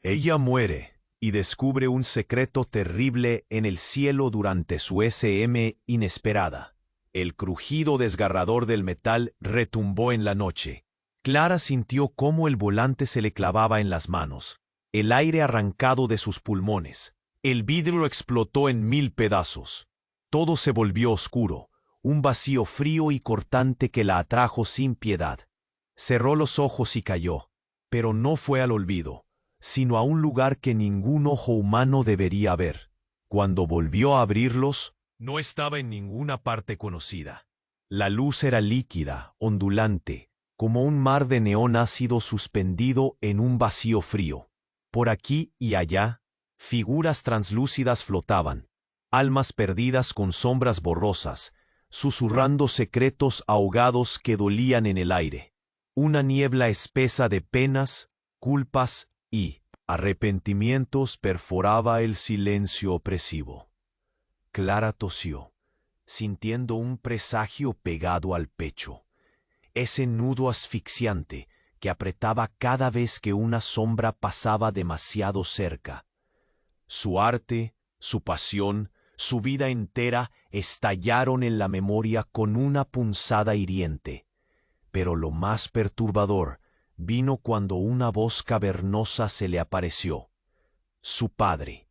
Ella muere y descubre un secreto terrible en el cielo durante su inesperada. El crujido desgarrador del metal retumbó en la noche. Clara sintió cómo el volante se le clavaba en las manos, el aire arrancado de sus pulmones. El vidrio explotó en 1000 pedazos. Todo se volvió oscuro, un vacío frío y cortante que la atrajo sin piedad. Cerró los ojos y cayó, pero no fue al olvido, sino a un lugar que ningún ojo humano debería ver. Cuando volvió a abrirlos, no estaba en ninguna parte conocida. La luz era líquida, ondulante, como un mar de neón ácido suspendido en un vacío frío. Por aquí y allá, figuras translúcidas flotaban, almas perdidas con sombras borrosas, susurrando secretos ahogados que dolían en el aire. Una niebla espesa de penas, culpas y arrepentimientos perforaba el silencio opresivo. Clara tosió, sintiendo un presagio pegado al pecho, ese nudo asfixiante que apretaba cada vez que una sombra pasaba demasiado cerca. Su arte, su pasión, su vida entera estallaron en la memoria con una punzada hiriente. Pero lo más perturbador vino cuando una voz cavernosa se le apareció. Su padre.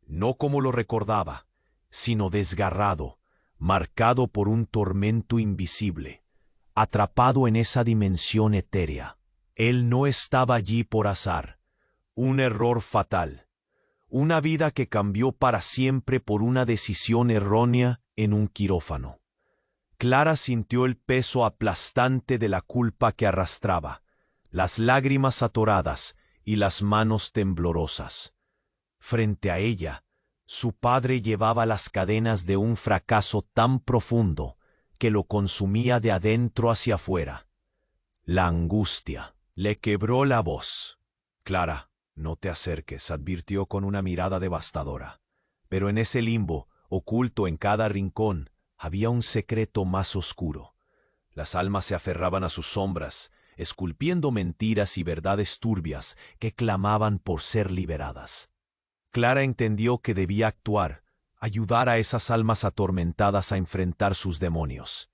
No como lo recordaba, sino desgarrado, marcado por un tormento invisible, atrapado en esa dimensión etérea. Él no estaba allí por azar, un error fatal, una vida que cambió para siempre por una decisión errónea en un quirófano. Clara sintió el peso aplastante de la culpa que arrastraba, las lágrimas atoradas y las manos temblorosas. Frente a ella, su padre llevaba las cadenas de un fracaso tan profundo que lo consumía de adentro hacia afuera. La angustia le quebró la voz. «Clara, no te acerques», advirtió con una mirada devastadora. Pero en ese limbo, oculto en cada rincón, había un secreto más oscuro. Las almas se aferraban a sus sombras, esculpiendo mentiras y verdades turbias que clamaban por ser liberadas. Clara entendió que debía actuar, ayudar a esas almas atormentadas a enfrentar sus demonios.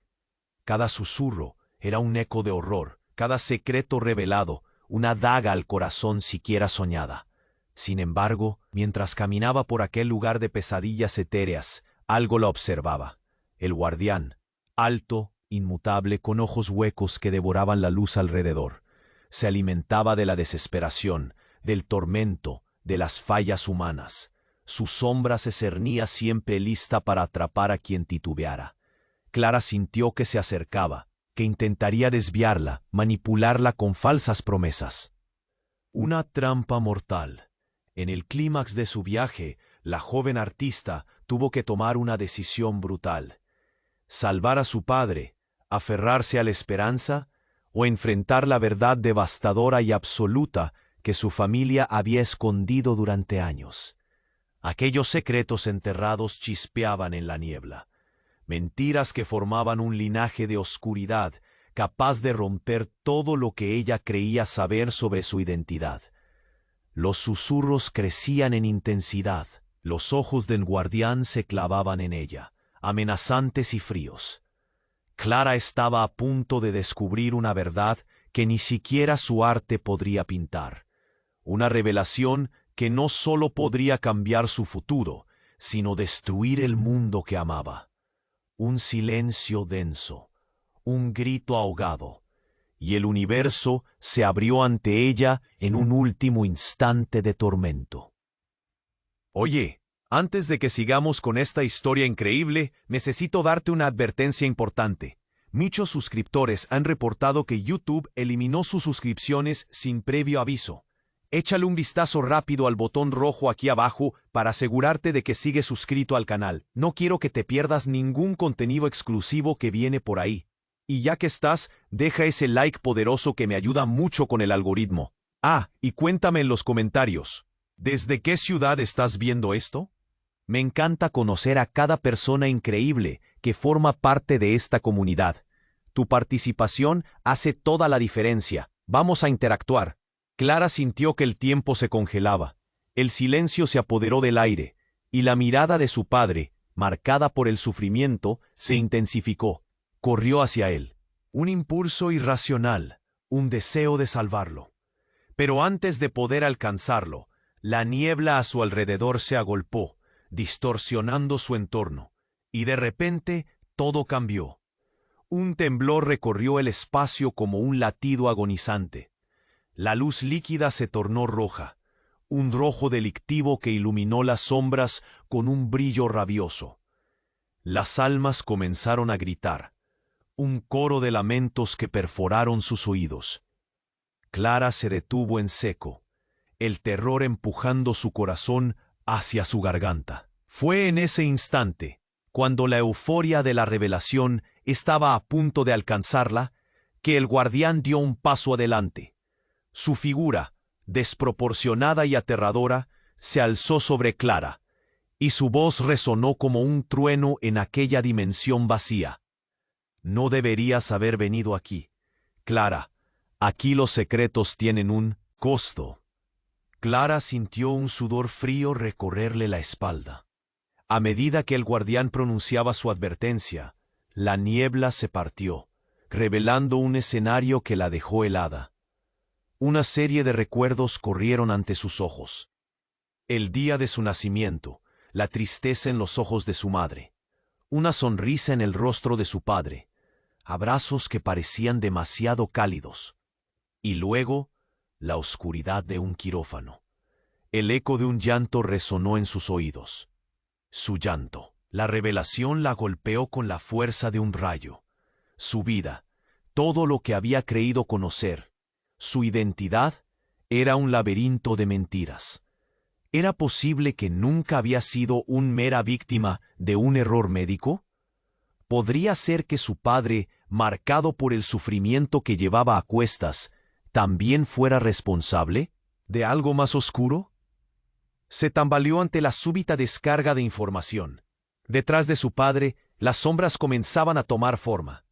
Cada susurro era un eco de horror, cada secreto revelado, una daga al corazón siquiera soñada. Sin embargo, mientras caminaba por aquel lugar de pesadillas etéreas, algo la observaba. El guardián, alto, inmutable, con ojos huecos que devoraban la luz alrededor, se alimentaba de la desesperación, del tormento, de las fallas humanas. Su sombra se cernía siempre lista para atrapar a quien titubeara. Clara sintió que se acercaba, que intentaría desviarla, manipularla con falsas promesas. Una trampa mortal. En el clímax de su viaje, la joven artista tuvo que tomar una decisión brutal. Salvar a su padre, aferrarse a la esperanza o enfrentar la verdad devastadora y absoluta que su familia había escondido durante años. Aquellos secretos enterrados chispeaban en la niebla. Mentiras que formaban un linaje de oscuridad capaz de romper todo lo que ella creía saber sobre su identidad. Los susurros crecían en intensidad. Los ojos del guardián se clavaban en ella, amenazantes y fríos. Clara estaba a punto de descubrir una verdad que ni siquiera su arte podría pintar. Una revelación que no solo podría cambiar su futuro, sino destruir el mundo que amaba. Un silencio denso, un grito ahogado, y el universo se abrió ante ella en un último instante de tormento. «Oye, antes de que sigamos con esta historia increíble, necesito darte una advertencia importante. Muchos suscriptores han reportado que YouTube eliminó sus suscripciones sin previo aviso. Échale un vistazo rápido al botón rojo aquí abajo para asegurarte de que sigues suscrito al canal. No quiero que te pierdas ningún contenido exclusivo que viene por ahí. Y ya que estás, deja ese like poderoso que me ayuda mucho con el algoritmo. Ah, y cuéntame en los comentarios, ¿desde qué ciudad estás viendo esto? Me encanta conocer a cada persona increíble que forma parte de esta comunidad. Tu participación hace toda la diferencia. Vamos a interactuar. Clara sintió que el tiempo se congelaba, el silencio se apoderó del aire, y la mirada de su padre, marcada por el sufrimiento, se intensificó. Corrió hacia él. Un impulso irracional, un deseo de salvarlo. Pero antes de poder alcanzarlo, la niebla a su alrededor se agolpó, distorsionando su entorno, y de repente todo cambió. Un temblor recorrió el espacio como un latido agonizante. La luz líquida se tornó roja, un rojo delictivo que iluminó las sombras con un brillo rabioso. Las almas comenzaron a gritar, un coro de lamentos que perforaron sus oídos. Clara se detuvo en seco, el terror empujando su corazón hacia su garganta. Fue en ese instante, cuando la euforia de la revelación estaba a punto de alcanzarla, que el guardián dio un paso adelante. Su figura, desproporcionada y aterradora, se alzó sobre Clara, y su voz resonó como un trueno en aquella dimensión vacía. No deberías haber venido aquí, Clara. Aquí los secretos tienen un costo. Clara sintió un sudor frío recorrerle la espalda. A medida que el guardián pronunciaba su advertencia, la niebla se partió, revelando un escenario que la dejó helada. Una serie de recuerdos corrieron ante sus ojos. El día de su nacimiento, la tristeza en los ojos de su madre, una sonrisa en el rostro de su padre, abrazos que parecían demasiado cálidos. Y luego, la oscuridad de un quirófano. El eco de un llanto resonó en sus oídos. Su llanto. La revelación la golpeó con la fuerza de un rayo. Su vida, todo lo que había creído conocer, su identidad, era un laberinto de mentiras. ¿Era posible que nunca había sido una mera víctima de un error médico? ¿Podría ser que su padre, marcado por el sufrimiento que llevaba a cuestas, también fuera responsable de algo más oscuro? Se tambaleó ante la súbita descarga de información. Detrás de su padre, las sombras comenzaban a tomar forma.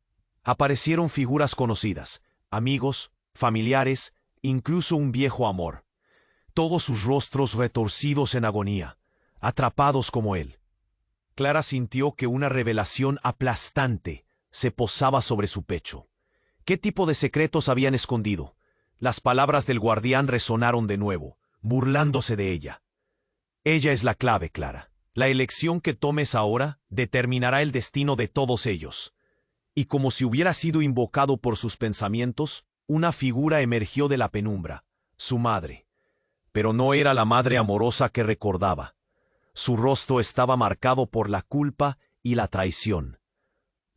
Aparecieron figuras conocidas, amigos, familiares, incluso un viejo amor. Todos sus rostros retorcidos en agonía, atrapados como él. Clara sintió que una revelación aplastante se posaba sobre su pecho. ¿Qué tipo de secretos habían escondido? Las palabras del guardián resonaron de nuevo, burlándose de ella. Ella es la clave, Clara. La elección que tomes ahora determinará el destino de todos ellos. Y como si hubiera sido invocado por sus pensamientos, una figura emergió de la penumbra, su madre. Pero no era la madre amorosa que recordaba. Su rostro estaba marcado por la culpa y la traición.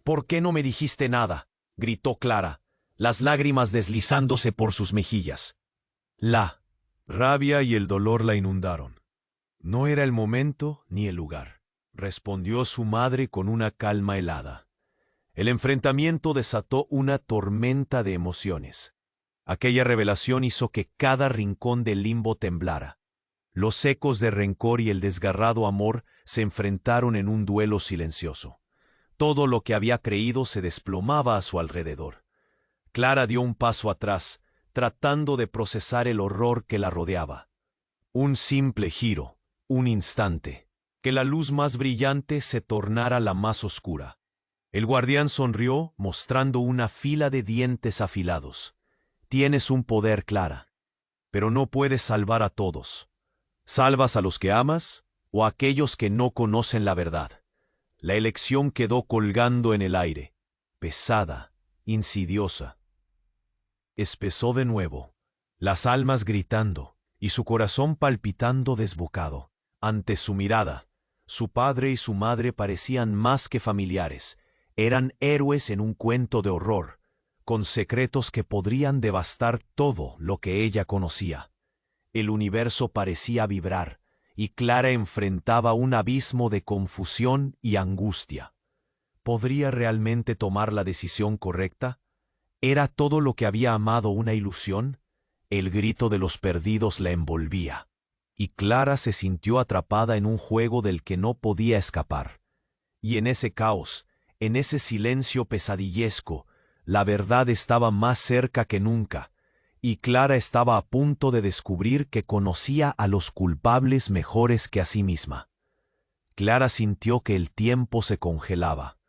¿Por qué no me dijiste nada?, gritó Clara, las lágrimas deslizándose por sus mejillas. La rabia y el dolor la inundaron. No era el momento ni el lugar, respondió su madre con una calma helada. El enfrentamiento desató una tormenta de emociones. Aquella revelación hizo que cada rincón del limbo temblara. Los ecos de rencor y el desgarrado amor se enfrentaron en un duelo silencioso. Todo lo que había creído se desplomaba a su alrededor. Clara dio un paso atrás, tratando de procesar el horror que la rodeaba. Un simple giro, un instante, que la luz más brillante se tornara la más oscura. El guardián sonrió, mostrando una fila de dientes afilados. Tienes un poder, Clara, pero no puedes salvar a todos. ¿Salvas a los que amas o a aquellos que no conocen la verdad? La elección quedó colgando en el aire, pesada, insidiosa. Espesó de nuevo, las almas gritando y su corazón palpitando desbocado. Ante su mirada, su padre y su madre parecían más que familiares. Eran héroes en un cuento de horror, con secretos que podrían devastar todo lo que ella conocía. El universo parecía vibrar, y Clara enfrentaba un abismo de confusión y angustia. ¿Podría realmente tomar la decisión correcta? ¿Era todo lo que había amado una ilusión? El grito de los perdidos la envolvía, y Clara se sintió atrapada en un juego del que no podía escapar. Y en ese caos, en ese silencio pesadillesco, la verdad estaba más cerca que nunca, Y Clara estaba a punto de descubrir que conocía a los culpables mejores que a sí misma. Clara sintió que el tiempo se congelaba.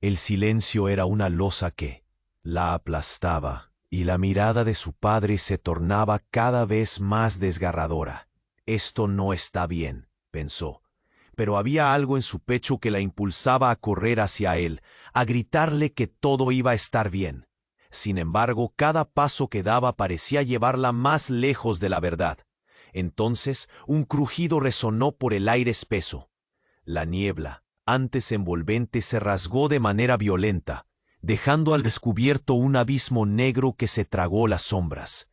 El silencio era una losa que la aplastaba, y la mirada de su padre se tornaba cada vez más desgarradora. Esto no está bien, pensó, pero había algo en su pecho que la impulsaba a correr hacia él, a gritarle que todo iba a estar bien. Sin embargo, cada paso que daba parecía llevarla más lejos de la verdad. Entonces, un crujido resonó por el aire espeso. La niebla, antes envolvente, se rasgó de manera violenta, dejando al descubierto un abismo negro que se tragó las sombras.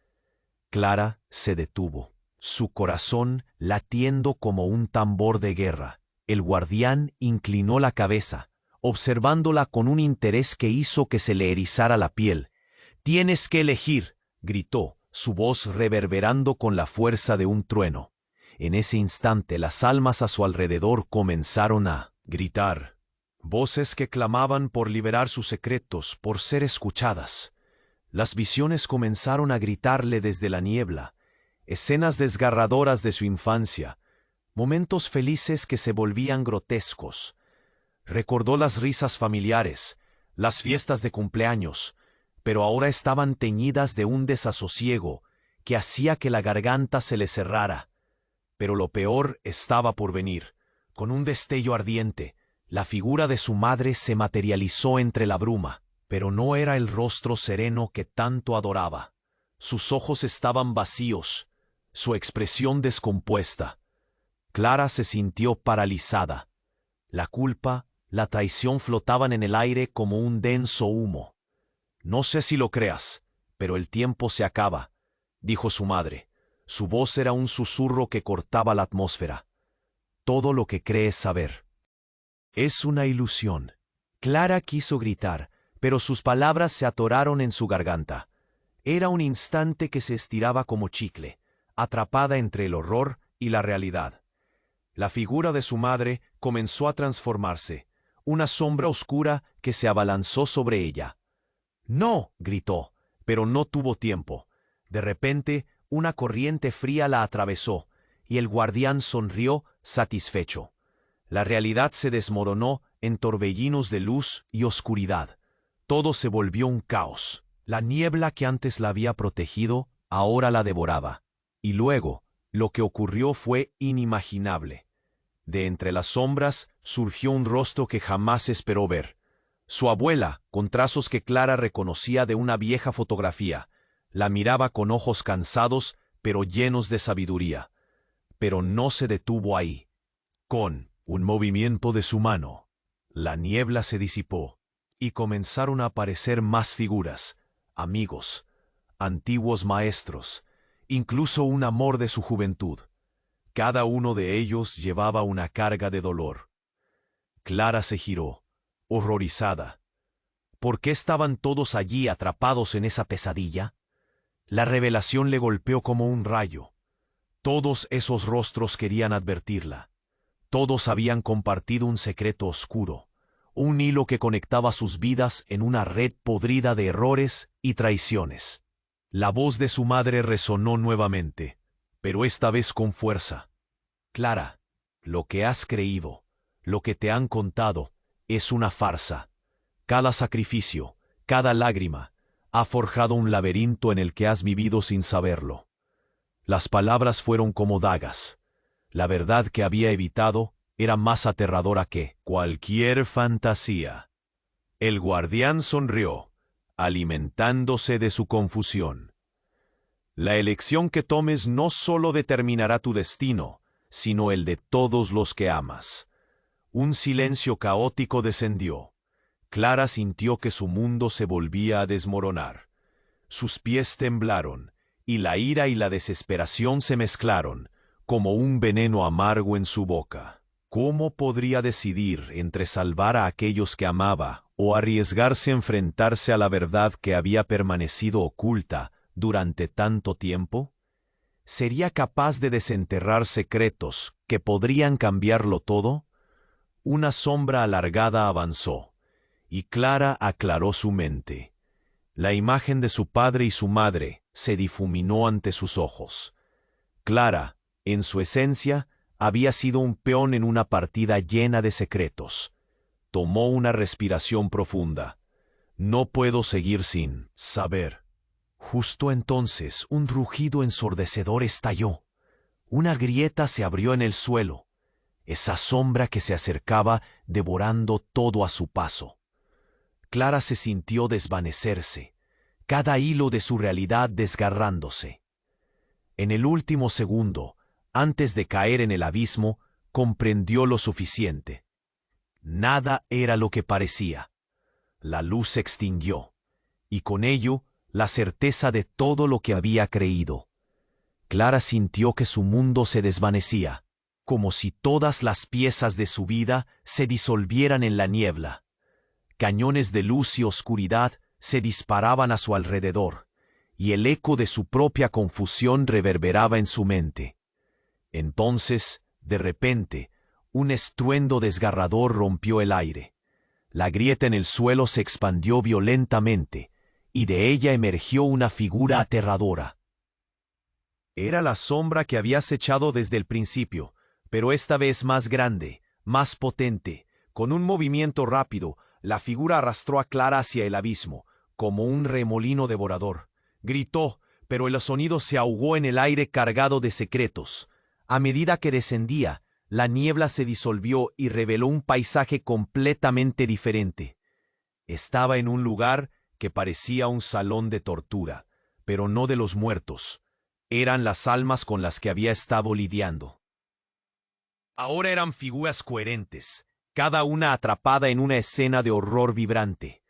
Clara se detuvo, su corazón latiendo como un tambor de guerra. El guardián inclinó la cabeza, observándola con un interés que hizo que se le erizara la piel. «Tienes que elegir», gritó, su voz reverberando con la fuerza de un trueno. En ese instante las almas a su alrededor comenzaron a gritar. Voces que clamaban por liberar sus secretos, por ser escuchadas. Las visiones comenzaron a gritarle desde la niebla. Escenas desgarradoras de su infancia. Momentos felices que se volvían grotescos. Recordó las risas familiares, las fiestas de cumpleaños, pero ahora estaban teñidas de un desasosiego que hacía que la garganta se le cerrara. Pero lo peor estaba por venir. Con un destello ardiente, la figura de su madre se materializó entre la bruma, pero no era el rostro sereno que tanto adoraba. Sus ojos estaban vacíos, su expresión descompuesta. Clara se sintió paralizada. La culpa, la traición flotaban en el aire como un denso humo. «No sé si lo creas, pero el tiempo se acaba», dijo su madre. Su voz era un susurro que cortaba la atmósfera. «Todo lo que crees saber es una ilusión». Clara quiso gritar, pero sus palabras se atoraron en su garganta. Era un instante que se estiraba como chicle, atrapada entre el horror y la realidad. La figura de su madre comenzó a transformarse, una sombra oscura que se abalanzó sobre ella. «¡No!», gritó, pero no tuvo tiempo. De repente, una corriente fría la atravesó, y el guardián sonrió satisfecho. La realidad se desmoronó en torbellinos de luz y oscuridad. Todo se volvió un caos. La niebla que antes la había protegido, ahora la devoraba. Y luego, lo que ocurrió fue inimaginable. De entre las sombras surgió un rostro que jamás esperó ver. Su abuela, con trazos que Clara reconocía de una vieja fotografía, la miraba con ojos cansados, pero llenos de sabiduría. Pero no se detuvo ahí. Con un movimiento de su mano, la niebla se disipó, y comenzaron a aparecer más figuras, amigos, antiguos maestros, incluso un amor de su juventud. Cada uno de ellos llevaba una carga de dolor. Clara se giró, horrorizada. ¿Por qué estaban todos allí atrapados en esa pesadilla? La revelación le golpeó como un rayo. Todos esos rostros querían advertirla. Todos habían compartido un secreto oscuro, un hilo que conectaba sus vidas en una red podrida de errores y traiciones. La voz de su madre resonó nuevamente, pero esta vez con fuerza. «Clara, lo que has creído, lo que te han contado, es una farsa. Cada sacrificio, cada lágrima, ha forjado un laberinto en el que has vivido sin saberlo». Las palabras fueron como dagas. La verdad que había evitado era más aterradora que cualquier fantasía. El guardián sonrió, alimentándose de su confusión. «La elección que tomes no solo determinará tu destino, sino el de todos los que amas». Un silencio caótico descendió. Clara sintió que su mundo se volvía a desmoronar. Sus pies temblaron, y la ira y la desesperación se mezclaron, como un veneno amargo en su boca. ¿Cómo podría decidir entre salvar a aquellos que amaba o arriesgarse a enfrentarse a la verdad que había permanecido oculta durante tanto tiempo? ¿Sería capaz de desenterrar secretos que podrían cambiarlo todo? Una sombra alargada avanzó, y Clara aclaró su mente. La imagen de su padre y su madre se difuminó ante sus ojos. Clara, en su esencia, había sido un peón en una partida llena de secretos. Tomó una respiración profunda. No puedo seguir sin saber. Justo entonces, un rugido ensordecedor estalló. Una grieta se abrió en el suelo. Esa sombra que se acercaba devorando todo a su paso. Clara se sintió desvanecerse, cada hilo de su realidad desgarrándose. En el último segundo, antes de caer en el abismo, comprendió lo suficiente. Nada era lo que parecía. La luz se extinguió, y con ello, la certeza de todo lo que había creído. Clara sintió que su mundo se desvanecía, como si todas las piezas de su vida se disolvieran en la niebla. Cañones de luz y oscuridad se disparaban a su alrededor, y el eco de su propia confusión reverberaba en su mente. Entonces, de repente, un estruendo desgarrador rompió el aire. La grieta en el suelo se expandió violentamente, y de ella emergió una figura aterradora. Era la sombra que había acechado desde el principio, pero esta vez más grande, más potente. Con un movimiento rápido, la figura arrastró a Clara hacia el abismo, como un remolino devorador. Gritó, pero el sonido se ahogó en el aire cargado de secretos. A medida que descendía, la niebla se disolvió y reveló un paisaje completamente diferente. Estaba en un lugar que parecía un salón de tortura, pero no de los muertos. Eran las almas con las que había estado lidiando. Ahora eran figuras coherentes, cada una atrapada en una escena de horror vibrante.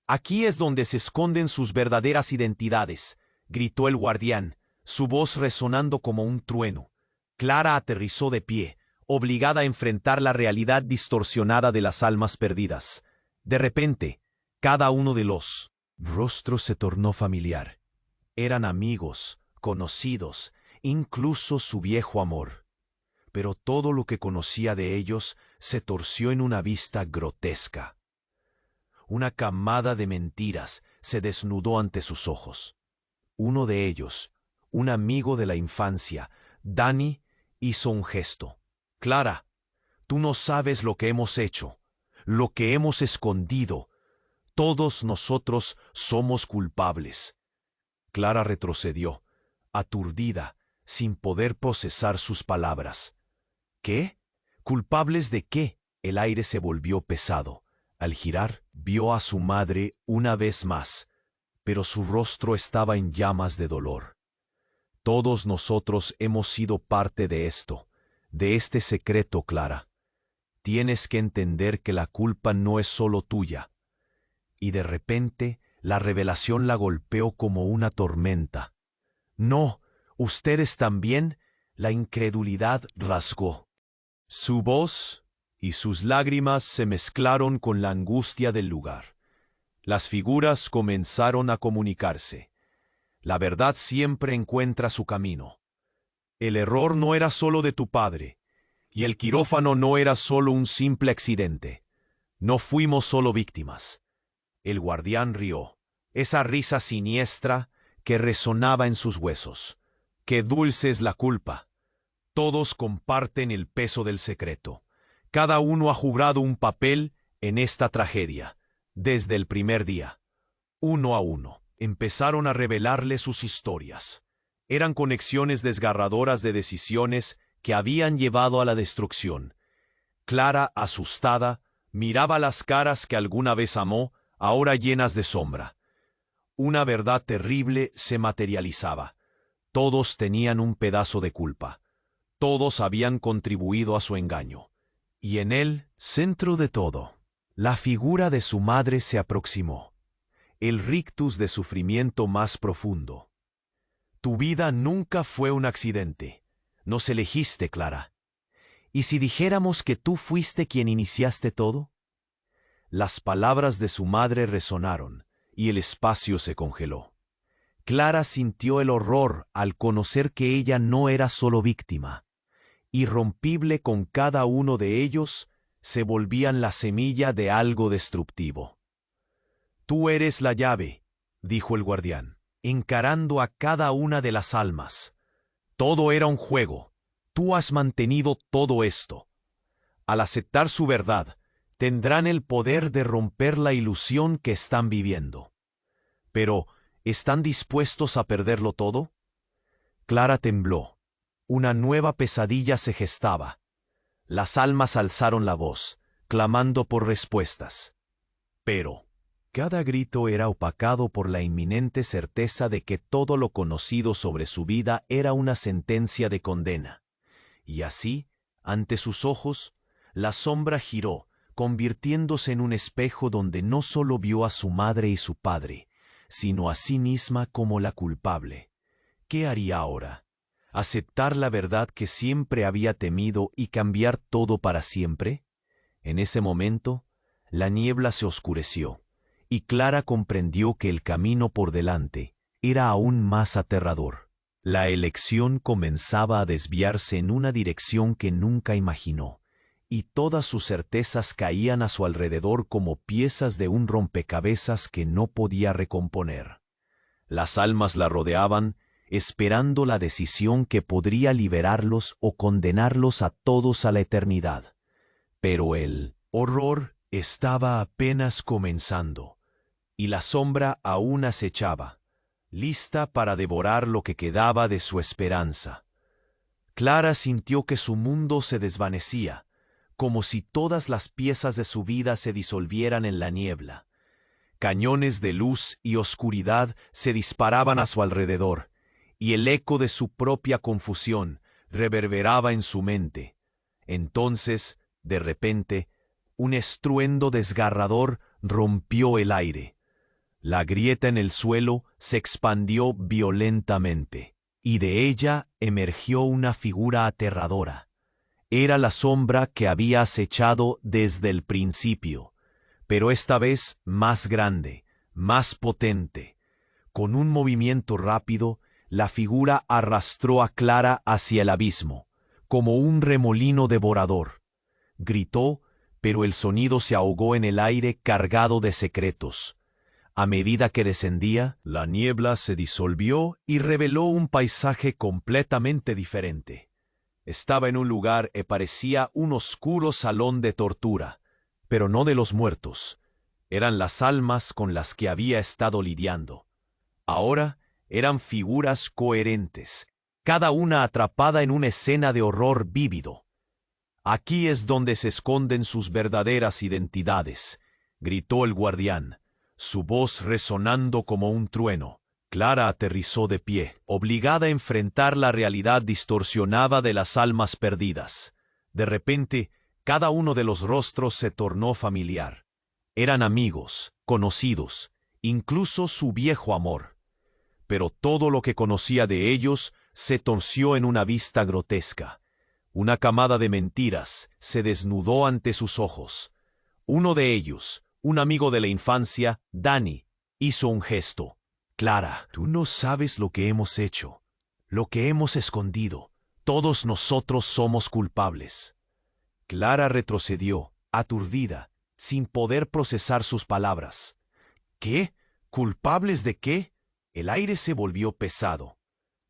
«Aquí es donde se esconden sus verdaderas identidades», gritó el guardián, su voz resonando como un trueno. Clara aterrizó de pie, obligada a enfrentar la realidad distorsionada de las almas perdidas. De repente, cada uno de los rostros se tornó familiar. Eran amigos, conocidos, incluso su viejo amor. Pero todo lo que conocía de ellos se torció en una vista grotesca. Una camada de mentiras se desnudó ante sus ojos. Uno de ellos, un amigo de la infancia, Danny, hizo un gesto. «Clara, tú no sabes lo que hemos hecho, lo que hemos escondido. Todos nosotros somos culpables». Clara retrocedió, aturdida, sin poder procesar sus palabras. «¿Qué? ¿Culpables de qué?» El aire se volvió pesado. Al girar, vio a su madre una vez más, pero su rostro estaba en llamas de dolor. «Todos nosotros hemos sido parte de esto, de este secreto, Clara. Tienes que entender que la culpa no es solo tuya». Y de repente, la revelación la golpeó como una tormenta. «No, ustedes también», la incredulidad rasgó. Su voz y sus lágrimas se mezclaron con la angustia del lugar. Las figuras comenzaron a comunicarse. La verdad siempre encuentra su camino. El error no era solo de tu padre, y el quirófano no era solo un simple accidente. No fuimos solo víctimas. El guardián rió, esa risa siniestra que resonaba en sus huesos. Qué dulce es la culpa. Todos comparten el peso del secreto. Cada uno ha jugado un papel en esta tragedia, desde el primer día. Uno a uno, empezaron a revelarle sus historias. Eran conexiones desgarradoras de decisiones que habían llevado a la destrucción. Clara, asustada, miraba las caras que alguna vez amó, ahora llenas de sombra. Una verdad terrible se materializaba. Todos tenían un pedazo de culpa. Todos habían contribuido a su engaño. Y en el centro de todo, la figura de su madre se aproximó. El rictus de sufrimiento más profundo. Tu vida nunca fue un accidente. Nos elegiste, Clara. ¿Y si dijéramos que tú fuiste quien iniciaste todo? Las palabras de su madre resonaron, y el espacio se congeló. Clara sintió el horror al conocer que ella no era solo víctima. Irrompible con cada uno de ellos, se volvían la semilla de algo destructivo. Tú eres la llave, dijo el guardián, encarando a cada una de las almas. Todo era un juego. Tú has mantenido todo esto. Al aceptar su verdad, tendrán el poder de romper la ilusión que están viviendo. Pero, ¿están dispuestos a perderlo todo? Clara tembló. Una nueva pesadilla se gestaba. Las almas alzaron la voz, clamando por respuestas. Pero cada grito era opacado por la inminente certeza de que todo lo conocido sobre su vida era una sentencia de condena. Y así, ante sus ojos, la sombra giró, convirtiéndose en un espejo donde no solo vio a su madre y su padre, sino a sí misma como la culpable. ¿Qué haría ahora? ¿Aceptar la verdad que siempre había temido y cambiar todo para siempre? En ese momento, la niebla se oscureció, y Clara comprendió que el camino por delante era aún más aterrador. La elección comenzaba a desviarse en una dirección que nunca imaginó, y todas sus certezas caían a su alrededor como piezas de un rompecabezas que no podía recomponer. Las almas la rodeaban, esperando la decisión que podría liberarlos o condenarlos a todos a la eternidad. Pero el horror estaba apenas comenzando, y la sombra aún acechaba, lista para devorar lo que quedaba de su esperanza. Clara sintió que su mundo se desvanecía, como si todas las piezas de su vida se disolvieran en la niebla. Cañones de luz y oscuridad se disparaban a su alrededor, y el eco de su propia confusión reverberaba en su mente. Entonces, de repente, un estruendo desgarrador rompió el aire. La grieta en el suelo se expandió violentamente, y de ella emergió una figura aterradora. Era la sombra que había acechado desde el principio, pero esta vez más grande, más potente. Con un movimiento rápido, la figura arrastró a Clara hacia el abismo, como un remolino devorador. Gritó, pero el sonido se ahogó en el aire cargado de secretos. A medida que descendía, la niebla se disolvió y reveló un paisaje completamente diferente. Estaba en un lugar que parecía un oscuro salón de tortura, pero no de los muertos. Eran las almas con las que había estado lidiando. Ahora eran figuras coherentes, cada una atrapada en una escena de horror vívido. «Aquí es donde se esconden sus verdaderas identidades», gritó el guardián, su voz resonando como un trueno. Clara aterrizó de pie, obligada a enfrentar la realidad distorsionada de las almas perdidas. De repente, cada uno de los rostros se tornó familiar. Eran amigos, conocidos, incluso su viejo amor. Pero todo lo que conocía de ellos se torció en una vista grotesca. Una camada de mentiras se desnudó ante sus ojos. Uno de ellos, un amigo de la infancia, Danny, hizo un gesto. «Clara, tú no sabes lo que hemos hecho, lo que hemos escondido. Todos nosotros somos culpables». Clara retrocedió, aturdida, sin poder procesar sus palabras. «¿Qué? ¿Culpables de qué?» El aire se volvió pesado.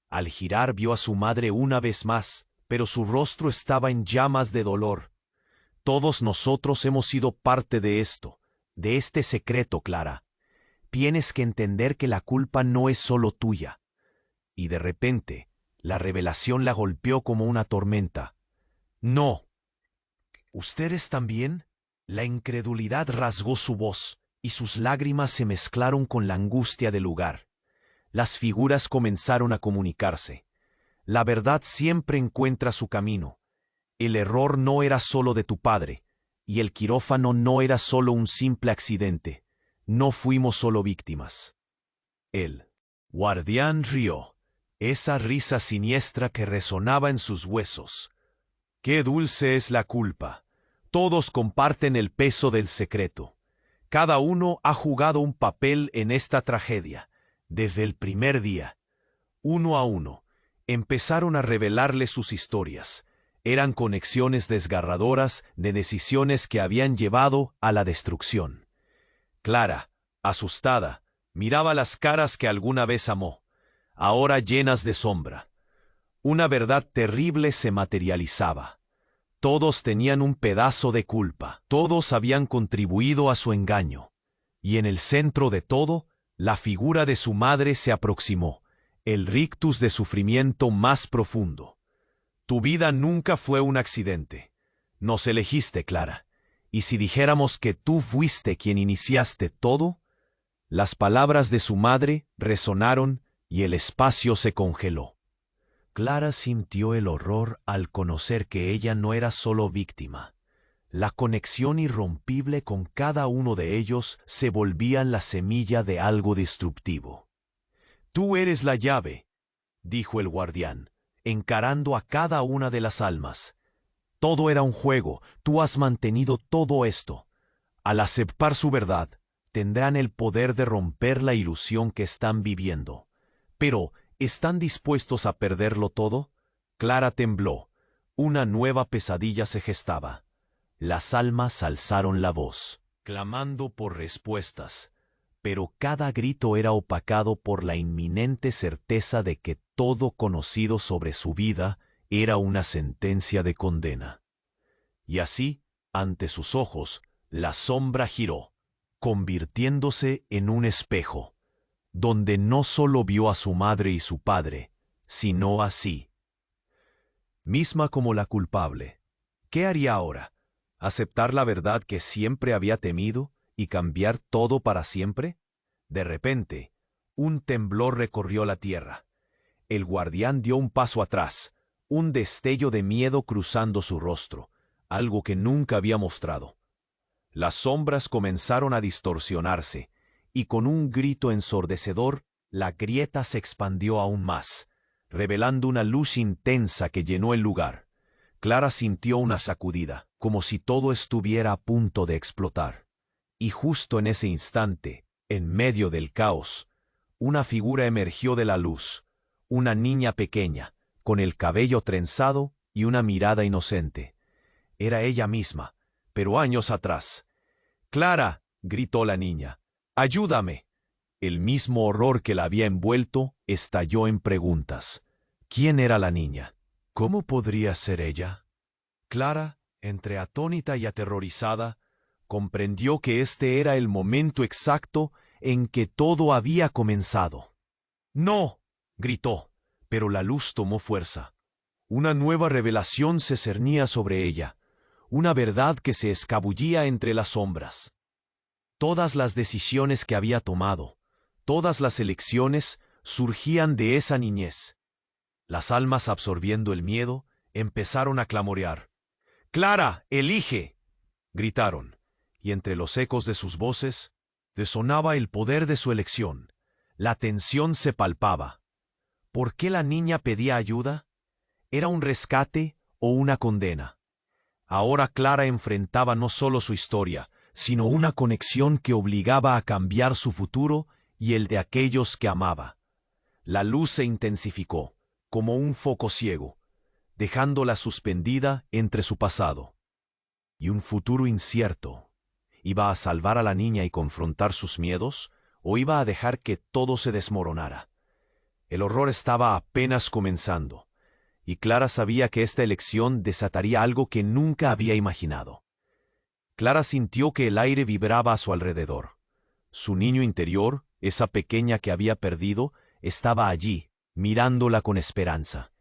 Al girar vio a su madre una vez más, pero su rostro estaba en llamas de dolor. «Todos nosotros hemos sido parte de esto, de este secreto, Clara. Tienes que entender que la culpa no es solo tuya». Y de repente, la revelación la golpeó como una tormenta. «No». «¿Ustedes también?» La incredulidad rasgó su voz, y sus lágrimas se mezclaron con la angustia del lugar. Las figuras comenzaron a comunicarse. La verdad siempre encuentra su camino. El error no era solo de tu padre, y el quirófano no era solo un simple accidente. No fuimos solo víctimas. El guardián rió, esa risa siniestra que resonaba en sus huesos. «Qué dulce es la culpa. Todos comparten el peso del secreto. Cada uno ha jugado un papel en esta tragedia. Desde el primer día, uno a uno, empezaron a revelarle sus historias. Eran conexiones desgarradoras de decisiones que habían llevado a la destrucción». Clara, asustada, Miraba las caras que alguna vez amó, ahora llenas de sombra. Una verdad terrible se materializaba. Todos tenían un pedazo de culpa, todos habían contribuido a su engaño. Y en el centro de todo, la figura de su madre se aproximó, el rictus de sufrimiento más profundo. Tu vida nunca fue un accidente. Nos elegiste, Clara. Y si dijéramos que tú fuiste quien iniciaste todo, las palabras de su madre resonaron y el espacio se congeló. Clara sintió el horror al conocer que ella no era solo víctima. La conexión irrompible con cada uno de ellos se volvía la semilla de algo destructivo. Tú eres la llave, dijo el guardián, encarando a cada una de las almas. Todo era un juego, tú has mantenido todo esto. Al aceptar su verdad, tendrán el poder de romper la ilusión que están viviendo. Pero, ¿están dispuestos a perderlo todo? Clara tembló. Una nueva pesadilla se gestaba. Las almas alzaron la voz, clamando por respuestas, pero cada grito era opacado por la inminente certeza de que todo conocido sobre su vida era una sentencia de condena. Y así, ante sus ojos, la sombra giró, convirtiéndose en un espejo, donde no solo vio a su madre y su padre, sino a sí. Misma como la culpable. ¿Qué haría ahora? ¿Aceptar la verdad que siempre había temido y cambiar todo para siempre? De repente, un temblor recorrió la tierra. El guardián dio un paso atrás, un destello de miedo cruzando su rostro, algo que nunca había mostrado. Las sombras comenzaron a distorsionarse, y con un grito ensordecedor, la grieta se expandió aún más, revelando una luz intensa que llenó el lugar. Clara sintió una sacudida, como si todo estuviera a punto de explotar. Y justo en ese instante, en medio del caos, una figura emergió de la luz, una niña pequeña, con el cabello trenzado y una mirada inocente. Era ella misma, pero años atrás. «¡Clara!», gritó la niña. «¡Ayúdame!». El mismo horror que la había envuelto estalló en preguntas. ¿Quién era la niña? ¿Cómo podría ser ella? Clara, entre atónita y aterrorizada, comprendió que este era el momento exacto en que todo había comenzado. «¡No!», gritó, pero la luz tomó fuerza. Una nueva revelación se cernía sobre ella, una verdad que se escabullía entre las sombras. Todas las decisiones que había tomado, todas las elecciones surgían de esa niñez. Las almas, absorbiendo el miedo, empezaron a clamorear. «¡Clara, elige!», gritaron, y entre los ecos de sus voces resonaba el poder de su elección. La tensión se palpaba. ¿Por qué la niña pedía ayuda? ¿Era un rescate o una condena? Ahora Clara enfrentaba no solo su historia, sino una conexión que obligaba a cambiar su futuro y el de aquellos que amaba. La luz se intensificó, como un foco ciego, dejándola suspendida entre su pasado y un futuro incierto. ¿Iba a salvar a la niña y confrontar sus miedos, o iba a dejar que todo se desmoronara? El horror estaba apenas comenzando, y Clara sabía que esta elección desataría algo que nunca había imaginado. Clara sintió que el aire vibraba a su alrededor. Su niño interior, esa pequeña que había perdido, estaba allí, mirándola con esperanza.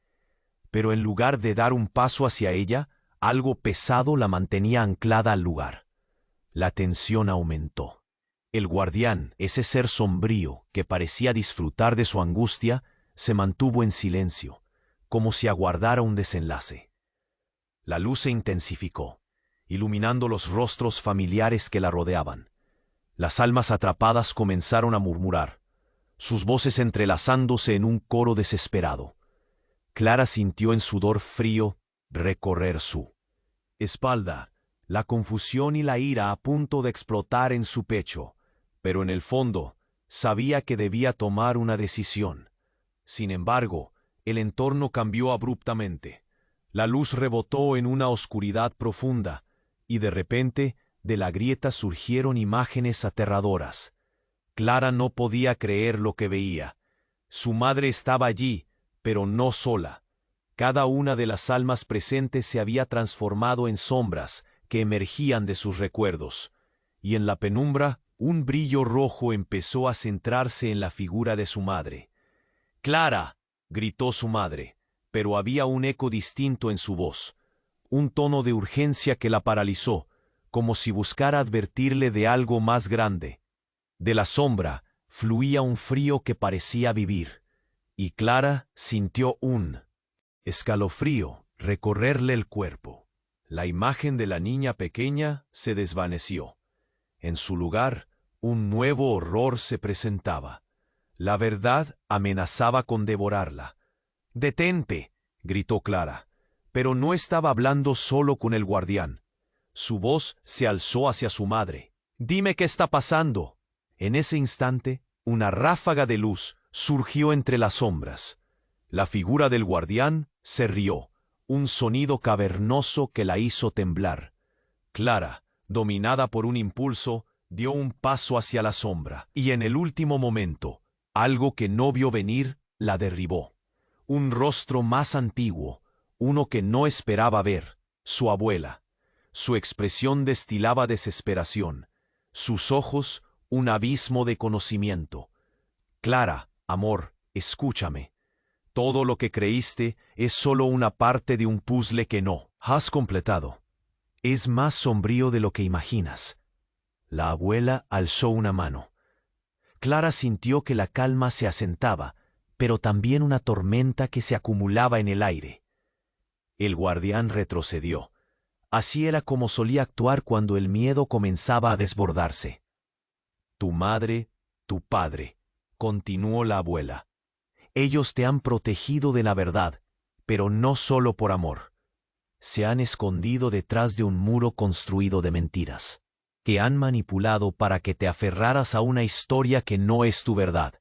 Pero en lugar de dar un paso hacia ella, algo pesado la mantenía anclada al lugar. La tensión aumentó. El guardián, ese ser sombrío que parecía disfrutar de su angustia, se mantuvo en silencio, como si aguardara un desenlace. La luz se intensificó, iluminando los rostros familiares que la rodeaban. Las almas atrapadas comenzaron a murmurar, sus voces entrelazándose en un coro desesperado. Clara sintió en sudor frío recorrer su espalda, la confusión y la ira a punto de explotar en su pecho, pero en el fondo sabía que debía tomar una decisión. Sin embargo, el entorno cambió abruptamente. La luz rebotó en una oscuridad profunda, y de repente de la grieta surgieron imágenes aterradoras. Clara no podía creer lo que veía. Su madre estaba allí, pero no sola. Cada una de las almas presentes se había transformado en sombras que emergían de sus recuerdos, y en la penumbra un brillo rojo empezó a centrarse en la figura de su madre. «¡Clara!», gritó su madre, pero había un eco distinto en su voz, un tono de urgencia que la paralizó, como si buscara advertirle de algo más grande. De la sombra fluía un frío que parecía vivir, y Clara sintió un escalofrío recorrerle el cuerpo. La imagen de la niña pequeña se desvaneció. En su lugar, un nuevo horror se presentaba. La verdad amenazaba con devorarla. «¡Detente!», gritó Clara, pero no estaba hablando solo con el guardián. Su voz se alzó hacia su madre. «¡Dime qué está pasando!». En ese instante, una ráfaga de luz surgió entre las sombras. La figura del guardián se rió, un sonido cavernoso que la hizo temblar. Clara, dominada por un impulso, dio un paso hacia la sombra, y en el último momento, algo que no vio venir la derribó. Un rostro más antiguo, uno que no esperaba ver, su abuela. Su expresión destilaba desesperación, sus ojos un abismo de conocimiento. «Clara, amor, escúchame. Todo lo que creíste es solo una parte de un puzzle que no has completado. Es más sombrío de lo que imaginas». La abuela alzó una mano. Clara sintió que la calma se asentaba, pero también una tormenta que se acumulaba en el aire. El guardián retrocedió. Así era como solía actuar cuando el miedo comenzaba a desbordarse. «Tu madre, tu padre», continuó la abuela. «Ellos te han protegido de la verdad, pero no solo por amor. Se han escondido detrás de un muro construido de mentiras, que han manipulado para que te aferraras a una historia que no es tu verdad».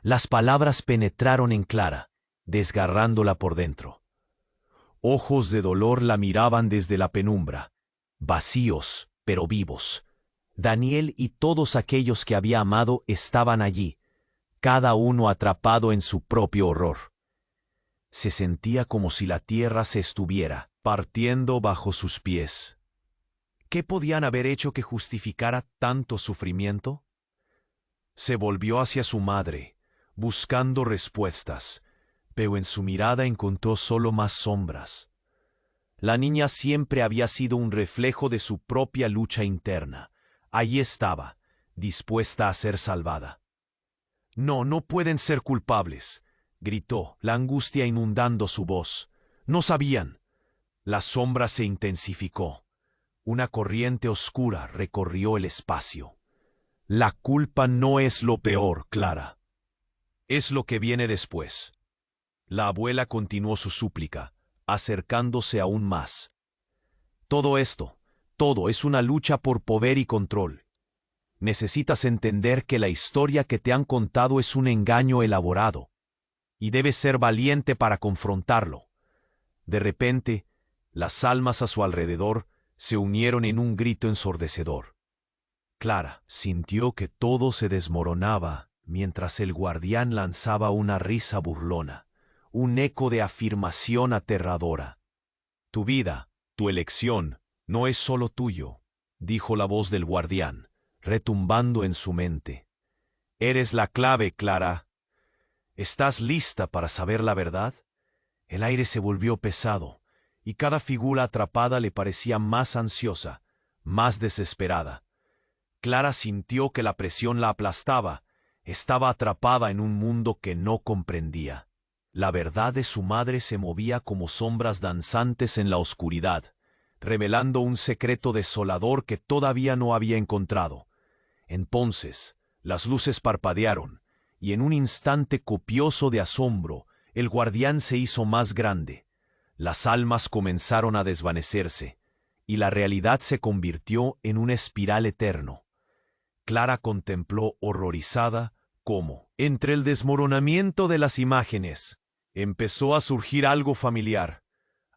Las palabras penetraron en Clara, desgarrándola por dentro. Ojos de dolor la miraban desde la penumbra, vacíos pero vivos. Daniel y todos aquellos que había amado estaban allí, cada uno atrapado en su propio horror. Se sentía como si la tierra se estuviera partiendo bajo sus pies. ¿Qué podían haber hecho que justificara tanto sufrimiento? Se volvió hacia su madre, buscando respuestas, pero en su mirada encontró solo más sombras. La niña siempre había sido un reflejo de su propia lucha interna. Allí estaba, dispuesta a ser salvada. «No, no pueden ser culpables», gritó, la angustia inundando su voz. «No sabían». La sombra se intensificó. Una corriente oscura recorrió el espacio. «La culpa no es lo peor, Clara. Es lo que viene después». La abuela continuó su súplica, acercándose aún más. «Todo esto, todo es una lucha por poder y control. Necesitas entender que la historia que te han contado es un engaño elaborado, y debes ser valiente para confrontarlo». De repente, las almas a su alrededor se unieron en un grito ensordecedor. Clara sintió que todo se desmoronaba mientras el guardián lanzaba una risa burlona, un eco de afirmación aterradora. «Tu vida, tu elección, no es solo tuyo», dijo la voz del guardián, retumbando en su mente. «Eres la clave, Clara. ¿Estás lista para saber la verdad?». El aire se volvió pesado, y cada figura atrapada le parecía más ansiosa, más desesperada. Clara sintió que la presión la aplastaba. Estaba atrapada en un mundo que no comprendía. La verdad de su madre se movía como sombras danzantes en la oscuridad, revelando un secreto desolador que todavía no había encontrado. Entonces, las luces parpadearon, y en un instante copioso de asombro, el guardián se hizo más grande. Las almas comenzaron a desvanecerse, y la realidad se convirtió en un espiral eterno. Clara contempló horrorizada cómo, entre el desmoronamiento de las imágenes, empezó a surgir algo familiar,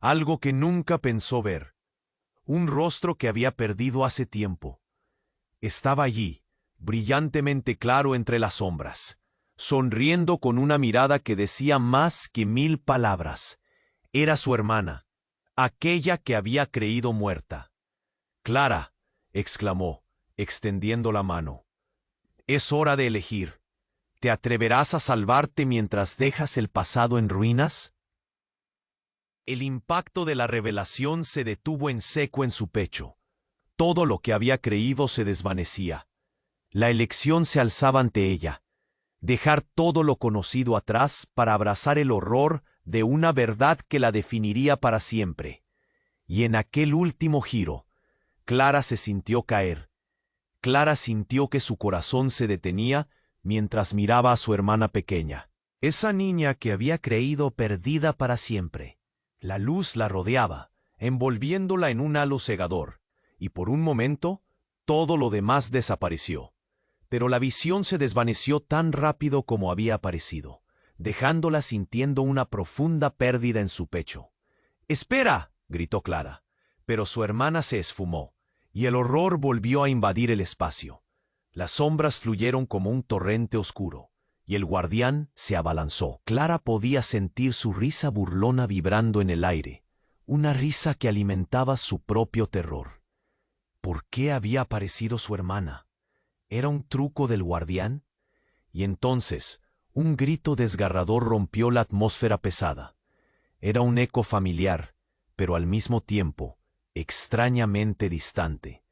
algo que nunca pensó ver. Un rostro que había perdido hace tiempo. Estaba allí, brillantemente claro entre las sombras, sonriendo con una mirada que decía más que 1000 palabras. Era su hermana, aquella que había creído muerta. «Clara», exclamó, extendiendo la mano, «es hora de elegir. ¿Te atreverás a salvarte mientras dejas el pasado en ruinas?» El impacto de la revelación se detuvo en seco en su pecho. Todo lo que había creído se desvanecía. La elección se alzaba ante ella. Dejar todo lo conocido atrás para abrazar el horror de una verdad que la definiría para siempre. Y en aquel último giro, Clara se sintió caer. Clara sintió que su corazón se detenía mientras miraba a su hermana pequeña. Esa niña que había creído perdida para siempre. La luz la rodeaba, envolviéndola en un halo cegador, y por un momento todo lo demás desapareció. Pero la visión se desvaneció tan rápido como había aparecido, dejándola sintiendo una profunda pérdida en su pecho. «¡Espera!», gritó Clara, pero su hermana se esfumó, y el horror volvió a invadir el espacio. Las sombras fluyeron como un torrente oscuro, y el guardián se abalanzó. Clara podía sentir su risa burlona vibrando en el aire, una risa que alimentaba su propio terror. ¿Por qué había aparecido su hermana? ¿Era un truco del guardián? Y entonces, un grito desgarrador rompió la atmósfera pesada. Era un eco familiar, pero al mismo tiempo, extrañamente distante.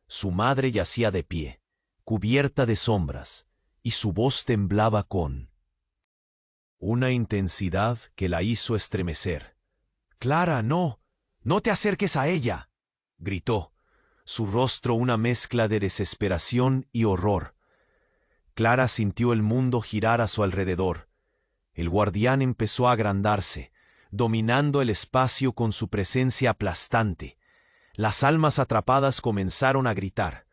Su madre yacía de pie, cubierta de sombras, y su voz temblaba con una intensidad que la hizo estremecer. «Clara, no, no te acerques a ella», gritó, su rostro una mezcla de desesperación y horror. Clara sintió el mundo girar a su alrededor. El guardián empezó a agrandarse, dominando el espacio con su presencia aplastante. Las almas atrapadas comenzaron a gritar,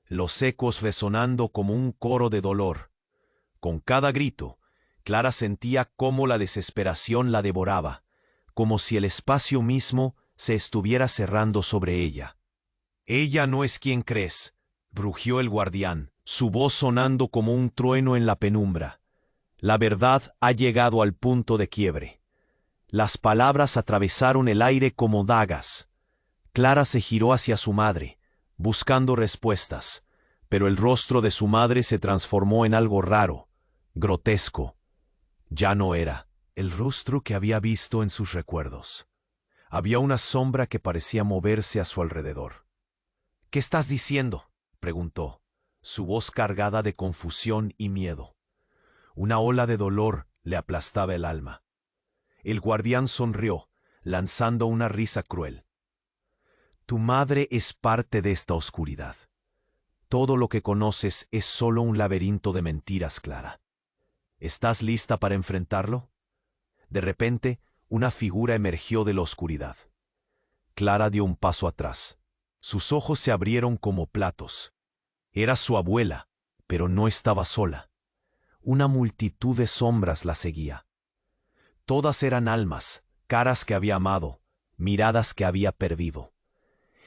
los ecos resonando como un coro de dolor. Con cada grito, Clara sentía cómo la desesperación la devoraba, como si el espacio mismo se estuviera cerrando sobre ella. «Ella no es quien crees», rugió el guardián, su voz sonando como un trueno en la penumbra. «La verdad ha llegado al punto de quiebre». Las palabras atravesaron el aire como dagas. Clara se giró hacia su madre, buscando respuestas, pero el rostro de su madre se transformó en algo raro, grotesco. Ya no era el rostro que había visto en sus recuerdos. Había una sombra que parecía moverse a su alrededor. «¿Qué estás diciendo?», preguntó, su voz cargada de confusión y miedo. Una ola de dolor le aplastaba el alma. El guardián sonrió, lanzando una risa cruel. «Tu madre es parte de esta oscuridad. Todo lo que conoces es solo un laberinto de mentiras, Clara. ¿Estás lista para enfrentarlo?». De repente, una figura emergió de la oscuridad. Clara dio un paso atrás. Sus ojos se abrieron como platos. Era su abuela, pero no estaba sola. Una multitud de sombras la seguía. Todas eran almas, caras que había amado, miradas que había perdido.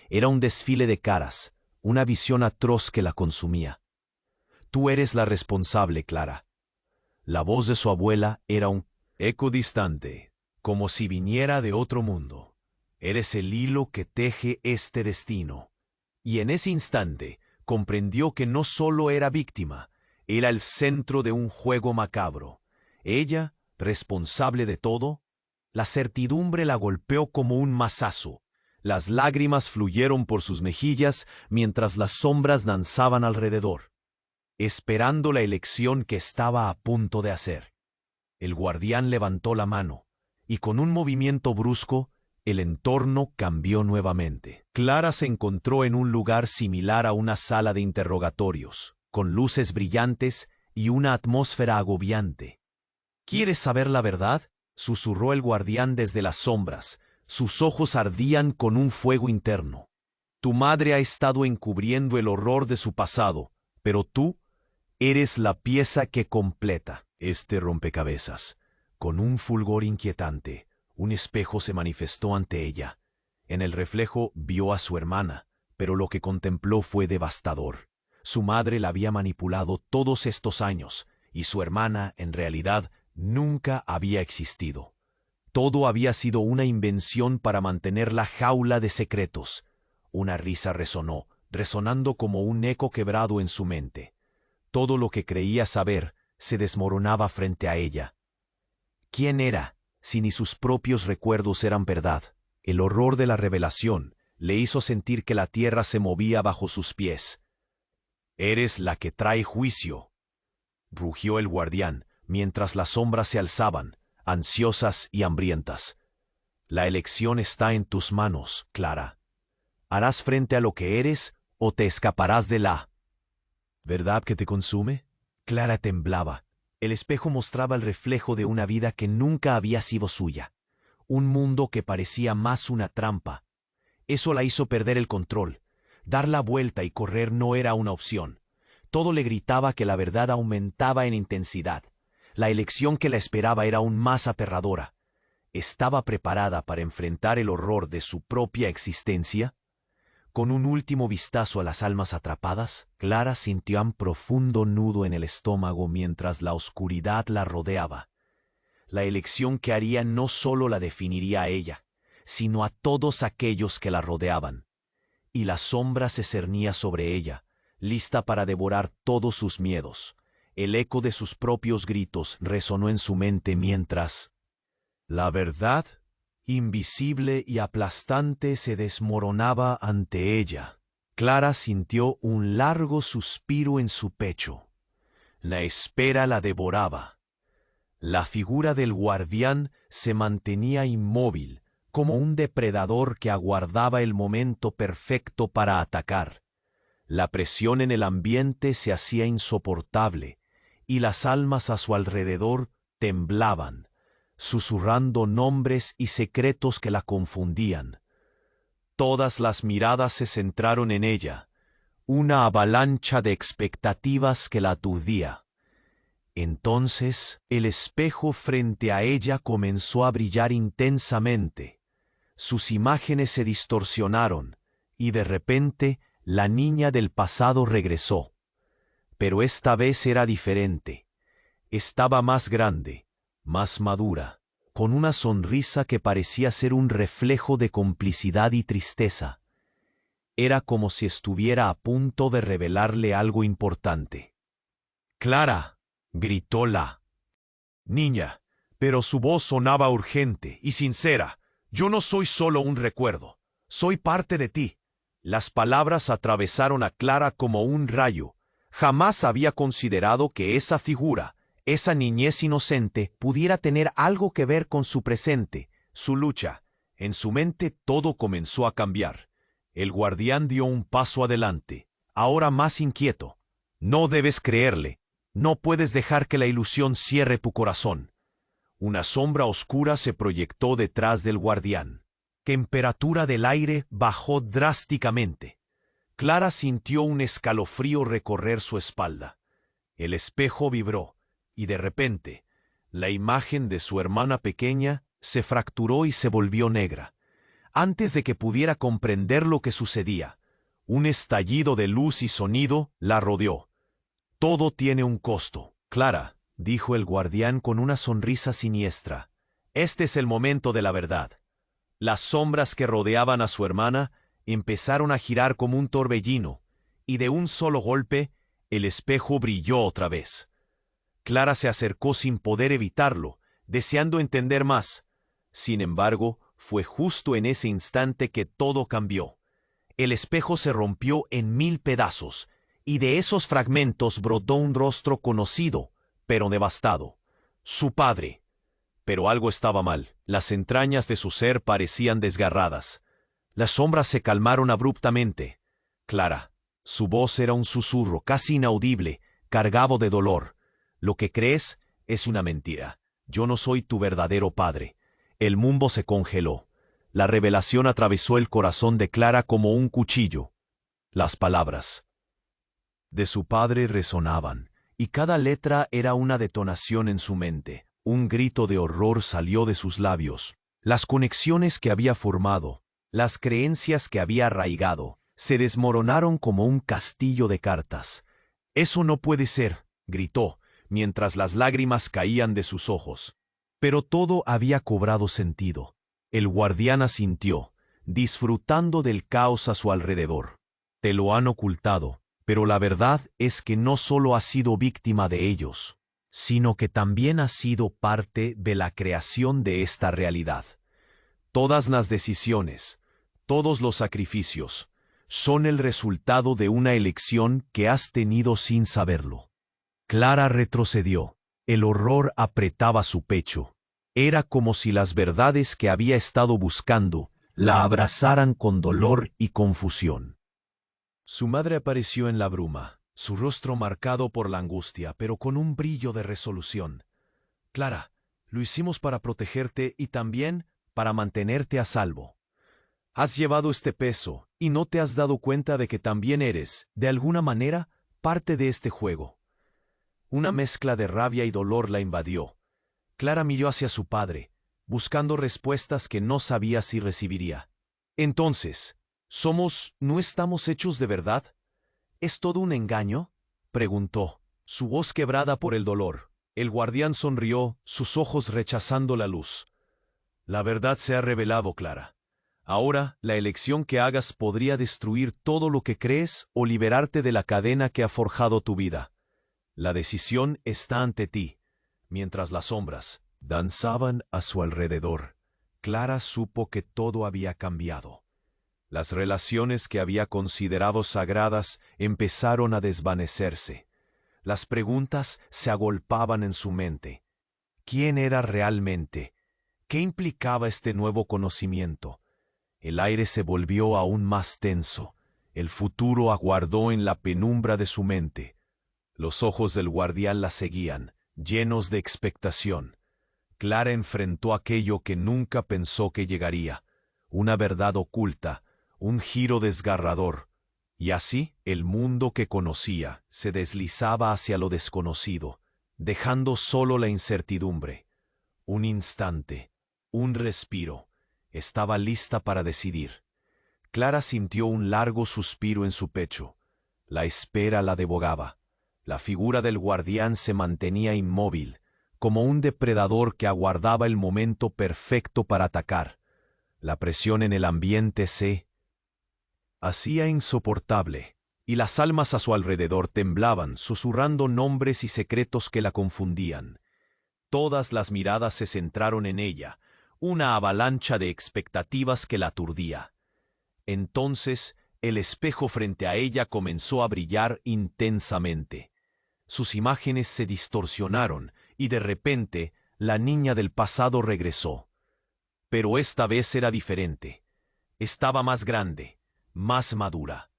Era un desfile de caras, una visión atroz que la consumía. «Tú eres la responsable, Clara». La voz de su abuela era un eco distante, como si viniera de otro mundo. «Eres el hilo que teje este destino». Y en ese instante comprendió que no solo era víctima, era el centro de un juego macabro. Ella, responsable de todo. La certidumbre la golpeó como un mazazo. Las lágrimas fluyeron por sus mejillas mientras las sombras danzaban alrededor, esperando la elección que estaba a punto de hacer. El guardián levantó la mano, y con un movimiento brusco, el entorno cambió nuevamente. Clara se encontró en un lugar similar a una sala de interrogatorios, con luces brillantes y una atmósfera agobiante. «¿Quieres saber la verdad?», susurró el guardián desde las sombras. Sus ojos ardían con un fuego interno. «Tu madre ha estado encubriendo el horror de su pasado, pero tú eres la pieza que completa este rompecabezas». Con un fulgor inquietante, un espejo se manifestó ante ella. En el reflejo vio a su hermana, pero lo que contempló fue devastador. Su madre la había manipulado todos estos años, y su hermana, en realidad, nunca había existido. Todo había sido una invención para mantener la jaula de secretos. Una risa resonó, resonando como un eco quebrado en su mente. Todo lo que creía saber se desmoronaba frente a ella. ¿Quién era, si ni sus propios recuerdos eran verdad? El horror de la revelación le hizo sentir que la tierra se movía bajo sus pies. «Eres la que trae juicio», rugió el guardián, mientras las sombras se alzaban, ansiosas y hambrientas. «La elección está en tus manos, Clara. ¿Harás frente a lo que eres o te escaparás de la verdad que te consume?» Clara temblaba. El espejo mostraba el reflejo de una vida que nunca había sido suya. Un mundo que parecía más una trampa. Eso la hizo perder el control. Dar la vuelta y correr no era una opción. Todo le gritaba que la verdad aumentaba en intensidad. La elección que la esperaba era aún más aterradora. ¿Estaba preparada para enfrentar el horror de su propia existencia? Con un último vistazo a las almas atrapadas, Clara sintió un profundo nudo en el estómago mientras la oscuridad la rodeaba. La elección que haría no solo la definiría a ella, sino a todos aquellos que la rodeaban. Y la sombra se cernía sobre ella, lista para devorar todos sus miedos. El eco de sus propios gritos resonó en su mente mientras la verdad, invisible y aplastante, se desmoronaba ante ella. Clara sintió un largo suspiro en su pecho. La espera la devoraba. La figura del guardián se mantenía inmóvil, como un depredador que aguardaba el momento perfecto para atacar. La presión en el ambiente se hacía insoportable, y las almas a su alrededor temblaban, susurrando nombres y secretos que la confundían. Todas las miradas se centraron en ella, una avalancha de expectativas que la aturdía. Entonces, el espejo frente a ella comenzó a brillar intensamente. Sus imágenes se distorsionaron, y de repente, la niña del pasado regresó. Pero esta vez era diferente. Estaba más grande, más madura, con una sonrisa que parecía ser un reflejo de complicidad y tristeza. Era como si estuviera a punto de revelarle algo importante. «Clara», gritó la niña, pero su voz sonaba urgente y sincera. «Yo no soy solo un recuerdo, soy parte de ti». Las palabras atravesaron a Clara como un rayo. Jamás había considerado que esa figura, esa niñez inocente, pudiera tener algo que ver con su presente, su lucha. En su mente todo comenzó a cambiar. El guardián dio un paso adelante, ahora más inquieto. «No debes creerle. No puedes dejar que la ilusión cierre tu corazón». Una sombra oscura se proyectó detrás del guardián. La temperatura del aire bajó drásticamente. Clara sintió un escalofrío recorrer su espalda. El espejo vibró, y de repente, la imagen de su hermana pequeña se fracturó y se volvió negra. Antes de que pudiera comprender lo que sucedía, un estallido de luz y sonido la rodeó. «Todo tiene un costo, Clara», dijo el guardián con una sonrisa siniestra. «Este es el momento de la verdad». Las sombras que rodeaban a su hermana empezaron a girar como un torbellino, y de un solo golpe, el espejo brilló otra vez. Clara se acercó sin poder evitarlo, deseando entender más. Sin embargo, fue justo en ese instante que todo cambió. El espejo se rompió en 1000 pedazos, y de esos fragmentos brotó un rostro conocido, pero devastado. Su padre. Pero algo estaba mal. Las entrañas de su ser parecían desgarradas. Las sombras se calmaron abruptamente. Clara. Su voz era un susurro casi inaudible, cargado de dolor. «Lo que crees es una mentira. Yo no soy tu verdadero padre». El mundo se congeló. La revelación atravesó el corazón de Clara como un cuchillo. Las palabras de su padre resonaban, y cada letra era una detonación en su mente. Un grito de horror salió de sus labios. Las conexiones que había formado, las creencias que había arraigado, se desmoronaron como un castillo de cartas. «Eso no puede ser», gritó, mientras las lágrimas caían de sus ojos. Pero todo había cobrado sentido. El guardián asintió, disfrutando del caos a su alrededor. «Te lo han ocultado, pero la verdad es que no solo has sido víctima de ellos, sino que también has sido parte de la creación de esta realidad. Todas las decisiones, todos los sacrificios, son el resultado de una elección que has tenido sin saberlo». Clara retrocedió. El horror apretaba su pecho. Era como si las verdades que había estado buscando la abrazaran con dolor y confusión. Su madre apareció en la bruma, su rostro marcado por la angustia, pero con un brillo de resolución. «Clara, lo hicimos para protegerte y también para mantenerte a salvo. Has llevado este peso y no te has dado cuenta de que también eres, de alguna manera, parte de este juego». Una mezcla de rabia y dolor la invadió. Clara miró hacia su padre, buscando respuestas que no sabía si recibiría. «Entonces, ¿no estamos hechos de verdad? ¿Es todo un engaño?», preguntó, su voz quebrada por el dolor. El guardián sonrió, sus ojos rechazando la luz. «La verdad se ha revelado, Clara. Ahora, la elección que hagas podría destruir todo lo que crees o liberarte de la cadena que ha forjado tu vida. La decisión está ante ti». Mientras las sombras danzaban a su alrededor, Clara supo que todo había cambiado. Las relaciones que había considerado sagradas empezaron a desvanecerse. Las preguntas se agolpaban en su mente. ¿Quién era realmente? ¿Qué implicaba este nuevo conocimiento? El aire se volvió aún más tenso. El futuro aguardó en la penumbra de su mente. Los ojos del guardián la seguían, llenos de expectación. Clara enfrentó aquello que nunca pensó que llegaría, una verdad oculta, un giro desgarrador, y así el mundo que conocía se deslizaba hacia lo desconocido, dejando solo la incertidumbre. Un instante, un respiro, estaba lista para decidir. Clara sintió un largo suspiro en su pecho. La espera la devogaba. La figura del guardián se mantenía inmóvil, como un depredador que aguardaba el momento perfecto para atacar. La presión en el ambiente se hacía insoportable, y las almas a su alrededor temblaban, susurrando nombres y secretos que la confundían. Todas las miradas se centraron en ella, una avalancha de expectativas que la aturdía. Entonces, el espejo frente a ella comenzó a brillar intensamente. Sus imágenes se distorsionaron y de repente la niña del pasado regresó. Pero esta vez era diferente. Estaba más grande, más madura,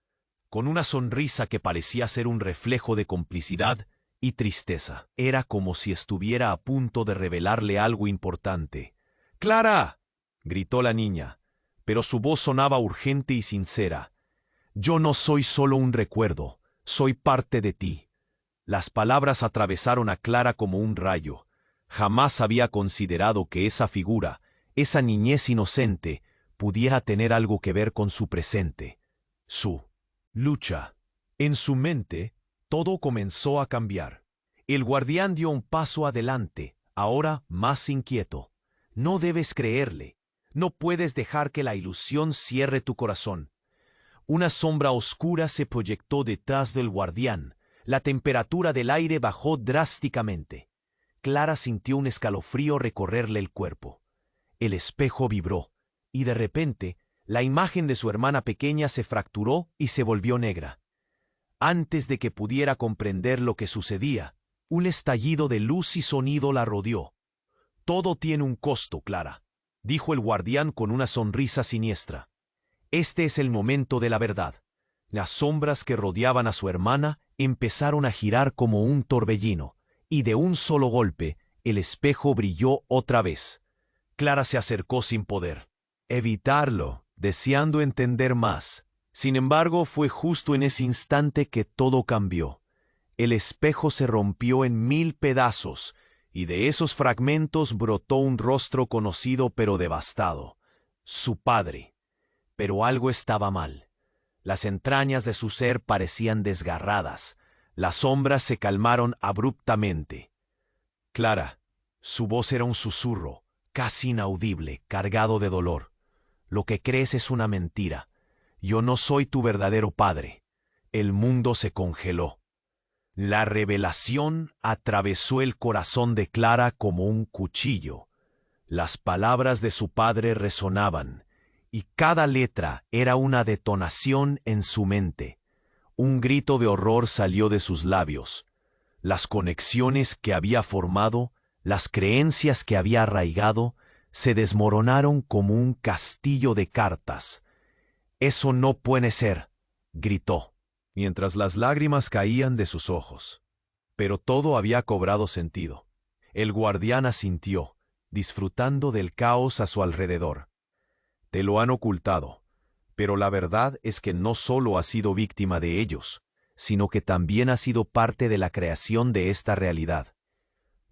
con una sonrisa que parecía ser un reflejo de complicidad y tristeza. Era como si estuviera a punto de revelarle algo importante. «¡Clara!», gritó la niña, pero su voz sonaba urgente y sincera. «Yo no soy solo un recuerdo, soy parte de ti». Las palabras atravesaron a Clara como un rayo. Jamás había considerado que esa figura, esa niñez inocente, pudiera tener algo que ver con su presente, su lucha. En su mente, todo comenzó a cambiar. El guardián dio un paso adelante, ahora más inquieto. «No debes creerle. No puedes dejar que la ilusión cierre tu corazón». Una sombra oscura se proyectó detrás del guardián. La temperatura del aire bajó drásticamente. Clara sintió un escalofrío recorrerle el cuerpo. El espejo vibró, y de repente, la imagen de su hermana pequeña se fracturó y se volvió negra. Antes de que pudiera comprender lo que sucedía, un estallido de luz y sonido la rodeó. «Todo tiene un costo, Clara», dijo el guardián con una sonrisa siniestra. «Este es el momento de la verdad». Las sombras que rodeaban a su hermana empezaron a girar como un torbellino, y de un solo golpe, el espejo brilló otra vez. Clara se acercó sin poder evitarlo, deseando entender más. Sin embargo, fue justo en ese instante que todo cambió. El espejo se rompió en 1000 pedazos, y de esos fragmentos brotó un rostro conocido pero devastado. Su padre. Pero algo estaba mal. Las entrañas de su ser parecían desgarradas. Las sombras se calmaron abruptamente. Clara, su voz era un susurro, casi inaudible, cargado de dolor. Lo que crees es una mentira. Yo no soy tu verdadero padre. El mundo se congeló. La revelación atravesó el corazón de Clara como un cuchillo. Las palabras de su padre resonaban, y cada letra era una detonación en su mente. Un grito de horror salió de sus labios. Las conexiones que había formado, las creencias que había arraigado, se desmoronaron como un castillo de cartas. «Eso no puede ser», gritó, mientras las lágrimas caían de sus ojos. Pero todo había cobrado sentido. El guardián asintió, disfrutando del caos a su alrededor. «Te lo han ocultado, pero la verdad es que no solo has sido víctima de ellos, sino que también has sido parte de la creación de esta realidad.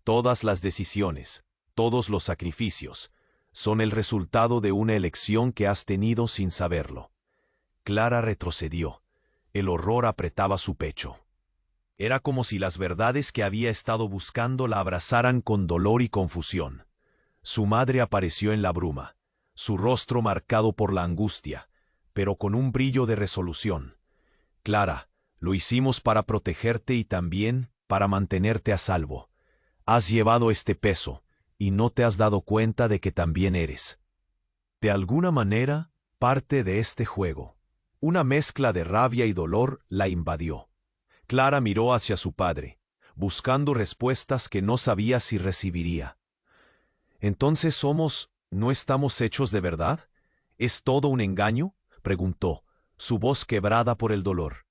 Todas las decisiones, todos los sacrificios, son el resultado de una elección que has tenido sin saberlo». Clara retrocedió. El horror apretaba su pecho. Era como si las verdades que había estado buscando la abrazaran con dolor y confusión. Su madre apareció en la bruma, su rostro marcado por la angustia, pero con un brillo de resolución. «Clara, lo hicimos para protegerte y también para mantenerte a salvo. Has llevado este peso, y no te has dado cuenta de que también eres, de alguna manera, parte de este juego». Una mezcla de rabia y dolor la invadió. Clara miró hacia su padre, buscando respuestas que no sabía si recibiría. «¿Entonces no estamos hechos de verdad? ¿Es todo un engaño?», preguntó, su voz quebrada por el dolor.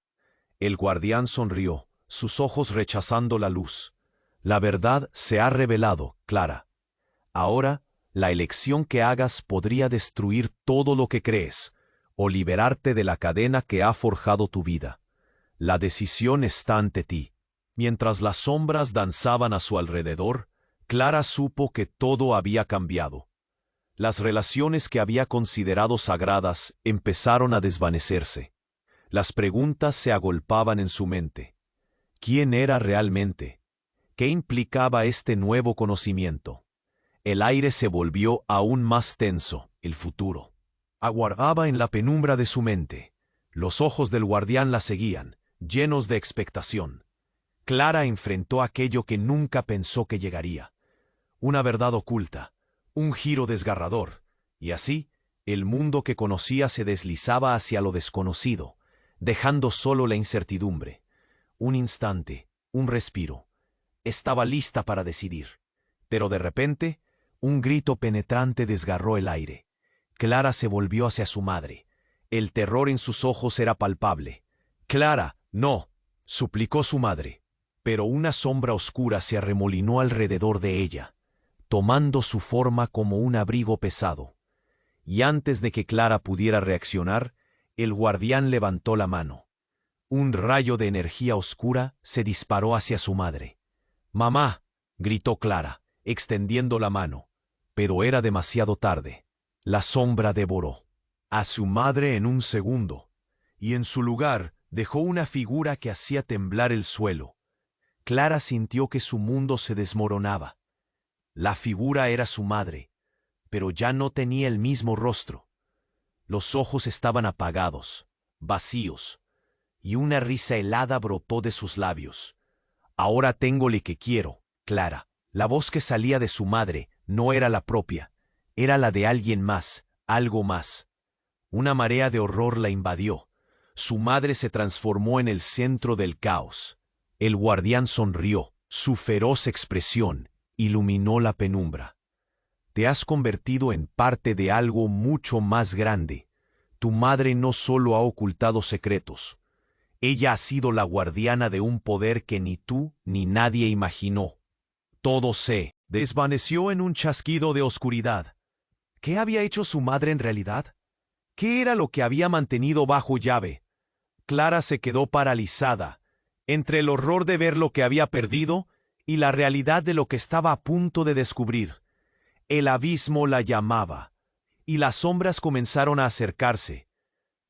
El guardián sonrió, sus ojos rechazando la luz. «La verdad se ha revelado, Clara. Ahora, la elección que hagas podría destruir todo lo que crees, o liberarte de la cadena que ha forjado tu vida. La decisión está ante ti». Mientras las sombras danzaban a su alrededor, Clara supo que todo había cambiado. Las relaciones que había considerado sagradas empezaron a desvanecerse. Las preguntas se agolpaban en su mente. ¿Quién era realmente? ¿Qué implicaba este nuevo conocimiento? El aire se volvió aún más tenso, el futuro. Aguardaba en la penumbra de su mente. Los ojos del guardián la seguían, llenos de expectación. Clara enfrentó aquello que nunca pensó que llegaría. Una verdad oculta, un giro desgarrador, y así, el mundo que conocía se deslizaba hacia lo desconocido, dejando solo la incertidumbre. Un instante, un respiro. Estaba lista para decidir. Pero de repente, un grito penetrante desgarró el aire. Clara se volvió hacia su madre. El terror en sus ojos era palpable. «Clara, no», suplicó su madre. Pero una sombra oscura se arremolinó alrededor de ella, tomando su forma como un abrigo pesado. Y antes de que Clara pudiera reaccionar, el guardián levantó la mano. Un rayo de energía oscura se disparó hacia su madre. «Mamá», gritó Clara, extendiendo la mano. Pero era demasiado tarde. La sombra devoró a su madre en un segundo, y en su lugar dejó una figura que hacía temblar el suelo. Clara sintió que su mundo se desmoronaba. La figura era su madre, pero ya no tenía el mismo rostro. Los ojos estaban apagados, vacíos, y una risa helada brotó de sus labios. «Ahora tengo lo que quiero, Clara». La voz que salía de su madre no era la propia, era la de alguien más, algo más. Una marea de horror la invadió. Su madre se transformó en el centro del caos. El guardián sonrió, su feroz expresión iluminó la penumbra. «Te has convertido en parte de algo mucho más grande. Tu madre no solo ha ocultado secretos. Ella ha sido la guardiana de un poder que ni tú ni nadie imaginó». Todo se desvaneció en un chasquido de oscuridad. ¿Qué había hecho su madre en realidad? ¿Qué era lo que había mantenido bajo llave? Clara se quedó paralizada, entre el horror de ver lo que había perdido y la realidad de lo que estaba a punto de descubrir. El abismo la llamaba, y las sombras comenzaron a acercarse.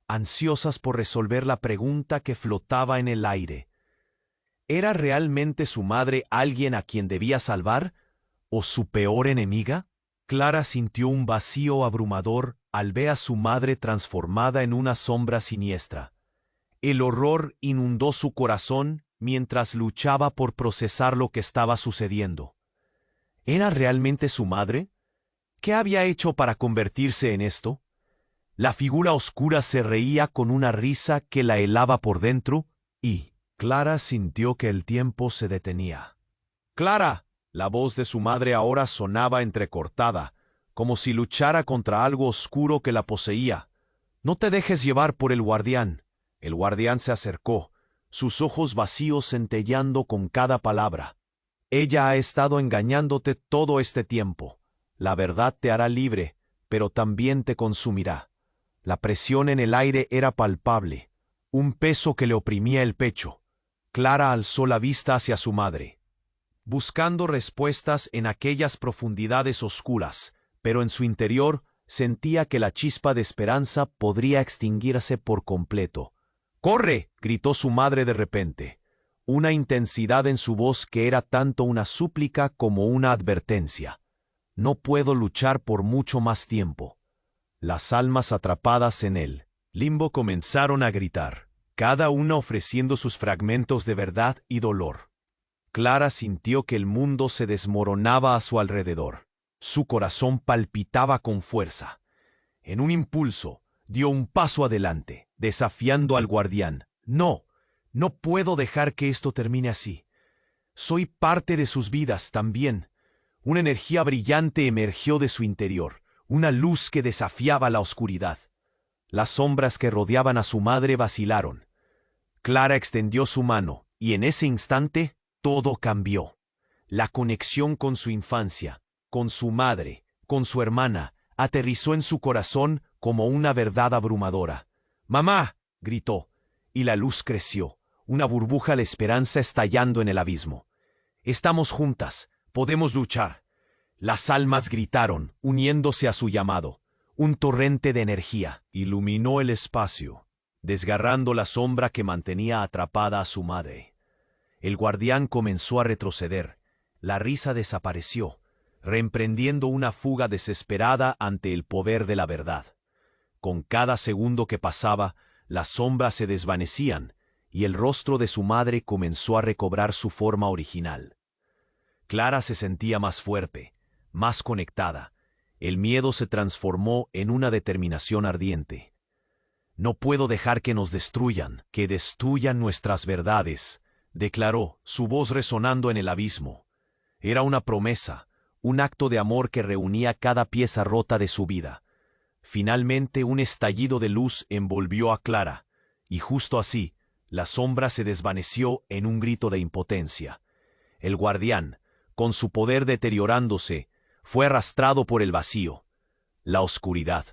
ansiosas por resolver la pregunta que flotaba en el aire. ¿Era realmente su madre alguien a quien debía salvar, o su peor enemiga? Clara sintió un vacío abrumador al ver a su madre transformada en una sombra siniestra. El horror inundó su corazón mientras luchaba por procesar lo que estaba sucediendo. ¿Era realmente su madre? ¿Qué había hecho para convertirse en esto? La figura oscura se reía con una risa que la helaba por dentro y Clara sintió que el tiempo se detenía. ¡Clara! La voz de su madre ahora sonaba entrecortada, como si luchara contra algo oscuro que la poseía. «No te dejes llevar por el guardián». El guardián se acercó, sus ojos vacíos centelleando con cada palabra. «Ella ha estado engañándote todo este tiempo. La verdad te hará libre, pero también te consumirá». La presión en el aire era palpable, un peso que le oprimía el pecho. Clara alzó la vista hacia su madre, buscando respuestas en aquellas profundidades oscuras, pero en su interior sentía que la chispa de esperanza podría extinguirse por completo. «¡Corre!», gritó su madre de repente, una intensidad en su voz que era tanto una súplica como una advertencia. «No puedo luchar por mucho más tiempo». Las almas atrapadas en el limbo comenzaron a gritar, cada una ofreciendo sus fragmentos de verdad y dolor. Clara sintió que el mundo se desmoronaba a su alrededor. Su corazón palpitaba con fuerza. En un impulso, dio un paso adelante, desafiando al guardián. «No, no puedo dejar que esto termine así. Soy parte de sus vidas también». Una energía brillante emergió de su interior, una luz que desafiaba la oscuridad. Las sombras que rodeaban a su madre vacilaron. Clara extendió su mano, y en ese instante todo cambió. La conexión con su infancia, con su madre, con su hermana, aterrizó en su corazón como una verdad abrumadora. «¡Mamá!», gritó, y la luz creció, una burbuja de esperanza estallando en el abismo. «Estamos juntas, podemos luchar». Las almas gritaron, uniéndose a su llamado. Un torrente de energía iluminó el espacio, desgarrando la sombra que mantenía atrapada a su madre. El guardián comenzó a retroceder. La risa desapareció, reemprendiendo una fuga desesperada ante el poder de la verdad. Con cada segundo que pasaba, las sombras se desvanecían y el rostro de su madre comenzó a recobrar su forma original. Clara se sentía más fuerte, más conectada. El miedo se transformó en una determinación ardiente. «No puedo dejar que nos destruyan, que destruyan nuestras verdades», declaró, su voz resonando en el abismo. Era una promesa, un acto de amor que reunía cada pieza rota de su vida. Finalmente un estallido de luz envolvió a Clara, y justo así, la sombra se desvaneció en un grito de impotencia. El guardián, con su poder deteriorándose, fue arrastrado por el vacío. La oscuridad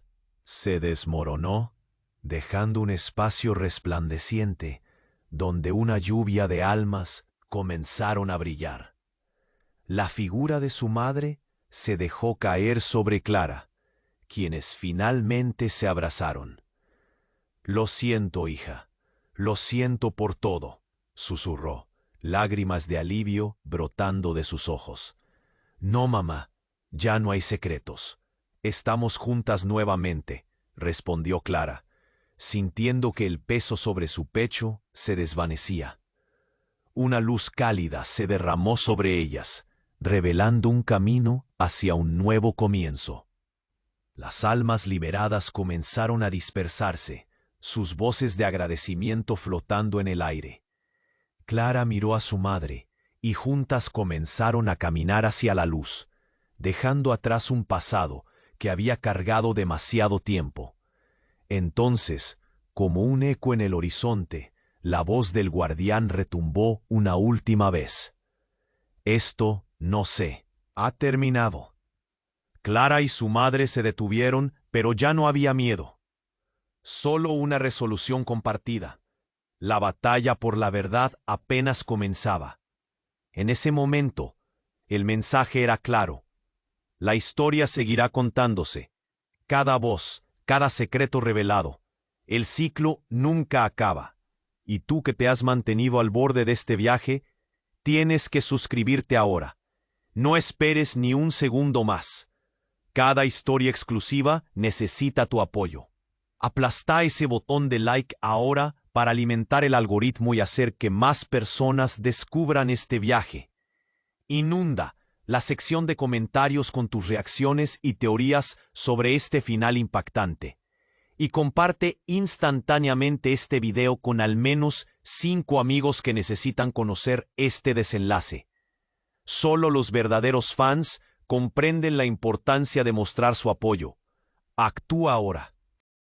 se desmoronó, dejando un espacio resplandeciente donde una lluvia de almas comenzaron a brillar. La figura de su madre se dejó caer sobre Clara, quienes finalmente se abrazaron. «Lo siento, hija, lo siento por todo», susurró, lágrimas de alivio brotando de sus ojos. «No, mamá, ya no hay secretos. Estamos juntas nuevamente», respondió Clara, sintiendo que el peso sobre su pecho se desvanecía. Una luz cálida se derramó sobre ellas, revelando un camino hacia un nuevo comienzo. Las almas liberadas comenzaron a dispersarse, sus voces de agradecimiento flotando en el aire. Clara miró a su madre, y juntas comenzaron a caminar hacia la luz, dejando atrás un pasado que había cargado demasiado tiempo. Entonces, como un eco en el horizonte, la voz del guardián retumbó una última vez. «Esto, no sé, ha terminado». Clara y su madre se detuvieron, pero ya no había miedo. Solo una resolución compartida. La batalla por la verdad apenas comenzaba. En ese momento, el mensaje era claro. La historia seguirá contándose. Cada voz, cada secreto revelado. El ciclo nunca acaba. Y tú que te has mantenido al borde de este viaje, tienes que suscribirte ahora. No esperes ni un segundo más. Cada historia exclusiva necesita tu apoyo. Aplasta ese botón de like ahora para alimentar el algoritmo y hacer que más personas descubran este viaje. Inunda la sección de comentarios con tus reacciones y teorías sobre este final impactante. Y comparte instantáneamente este video con al menos 5 amigos que necesitan conocer este desenlace. Solo los verdaderos fans comprenden la importancia de mostrar su apoyo. Actúa ahora.